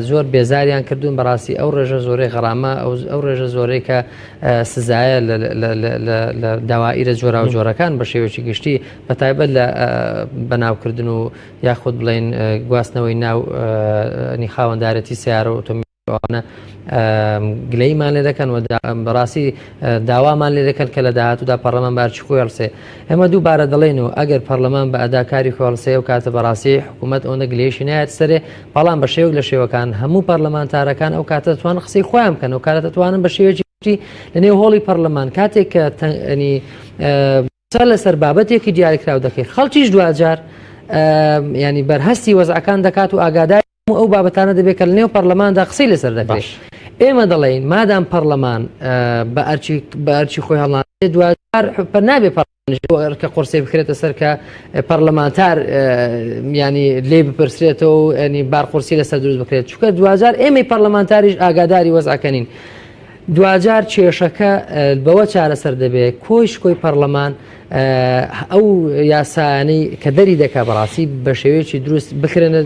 زۆر بێزاریان کردوون بەڕاستی ئەو ڕێژە زۆرەی غەرامە ئەو ڕێژە زۆرەی کە سزایە لە داوائیرە جۆرا و جۆرەکان بە شێوەیەکی گشتی بەتایبەت لە بەناوکردن و یاخود بڵێن گواستنەوەی ناو خاوەندارەتی سیارە و ئۆتۆمبیلەوانە گلەیمان لێ دەکەن و بەڕاستی داوامان لێ دەکەن کە لە داهاتوودا پەرلەمان بارچی خۆی هەڵسێ ئێمە دووبارە دەڵێنەوە ئەگەر پەرلەمان بە ئەداکاری خۆڵسێ و کاتە بەڕاستی حکوومەت ئەوەندە گلێشی نایەت سەرێ بەڵام بە شێوەک لە شێوەکان هەموو پەرلەمانتارەکان ئەو کاتە دەتوانن قسەی خۆیان بکەن و کاتە دەتوانن بە شێوەیەکی لە نێو هۆڵی پەرلەمان کاتێک کە لەسەر بابەتێکی دیاریکرااو دەکەی خەڵکیش دوجار ینی بەرهەستی وەزعەکان دەکات و ئاگاداری ئەو بابەتانە دەبێت کە لە نێو پەرلەماندا قسەی لەسەر دەکرێت ئێمە دەڵێن مادام پەرلەمان بە ئەرچی خۆی هەڵاندێ دوجار نابێ کە قورسێ بکرێتە سەر کە پەرلەمانتار ینی لێ بپرسرێتەوە و ینی بارقورسی لەسەر دروست بکرێت چونکە دوجار ئێمەی پەرلەمانتاریش ئاگاداری وەزعەکەنین دوجار کێشەکە بەوە چارەسەر دەبێت کۆی پەرلەمان ئەو یاسانەی کە دەری دەکا بەڕاستی بە شێوەیەکی دروست بکرێنە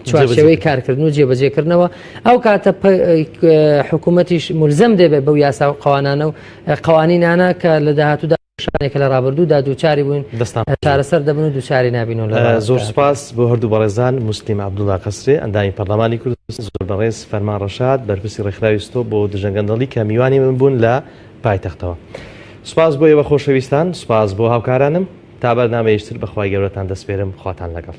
چوارچێوەی کارکردن و جێبەجێکردنەوە ئەو کاتە حکوومەتیش ملزەم دەبێت بەو یاسا و قوانانە و قوانینانە کە لە داهاتوودا شانێکە لە ڕابردوودا دووچاری بووین چارەسەر دەبن و دووچاری نابینەوە لە زۆر سپاس بۆ هەردوو بەڕێزان مسلیم عەبدوڵڵا قەسرێ ئەندامی پەرلەمانی کوردستان زۆر بەڕێز فەرمان ڕەشاد بەرپرسی ڕێکخراوی ستۆ بۆ دژەنگەندەڵی کە میوانی من بوون لە پایتەختەوە سپاس بۆ ئێوە خۆشەویستان سپاس بۆ هاوکارانم تا بەرنامەیەشتر بەخوای گەورەتان دەسپێرم خواتان لەگەڵ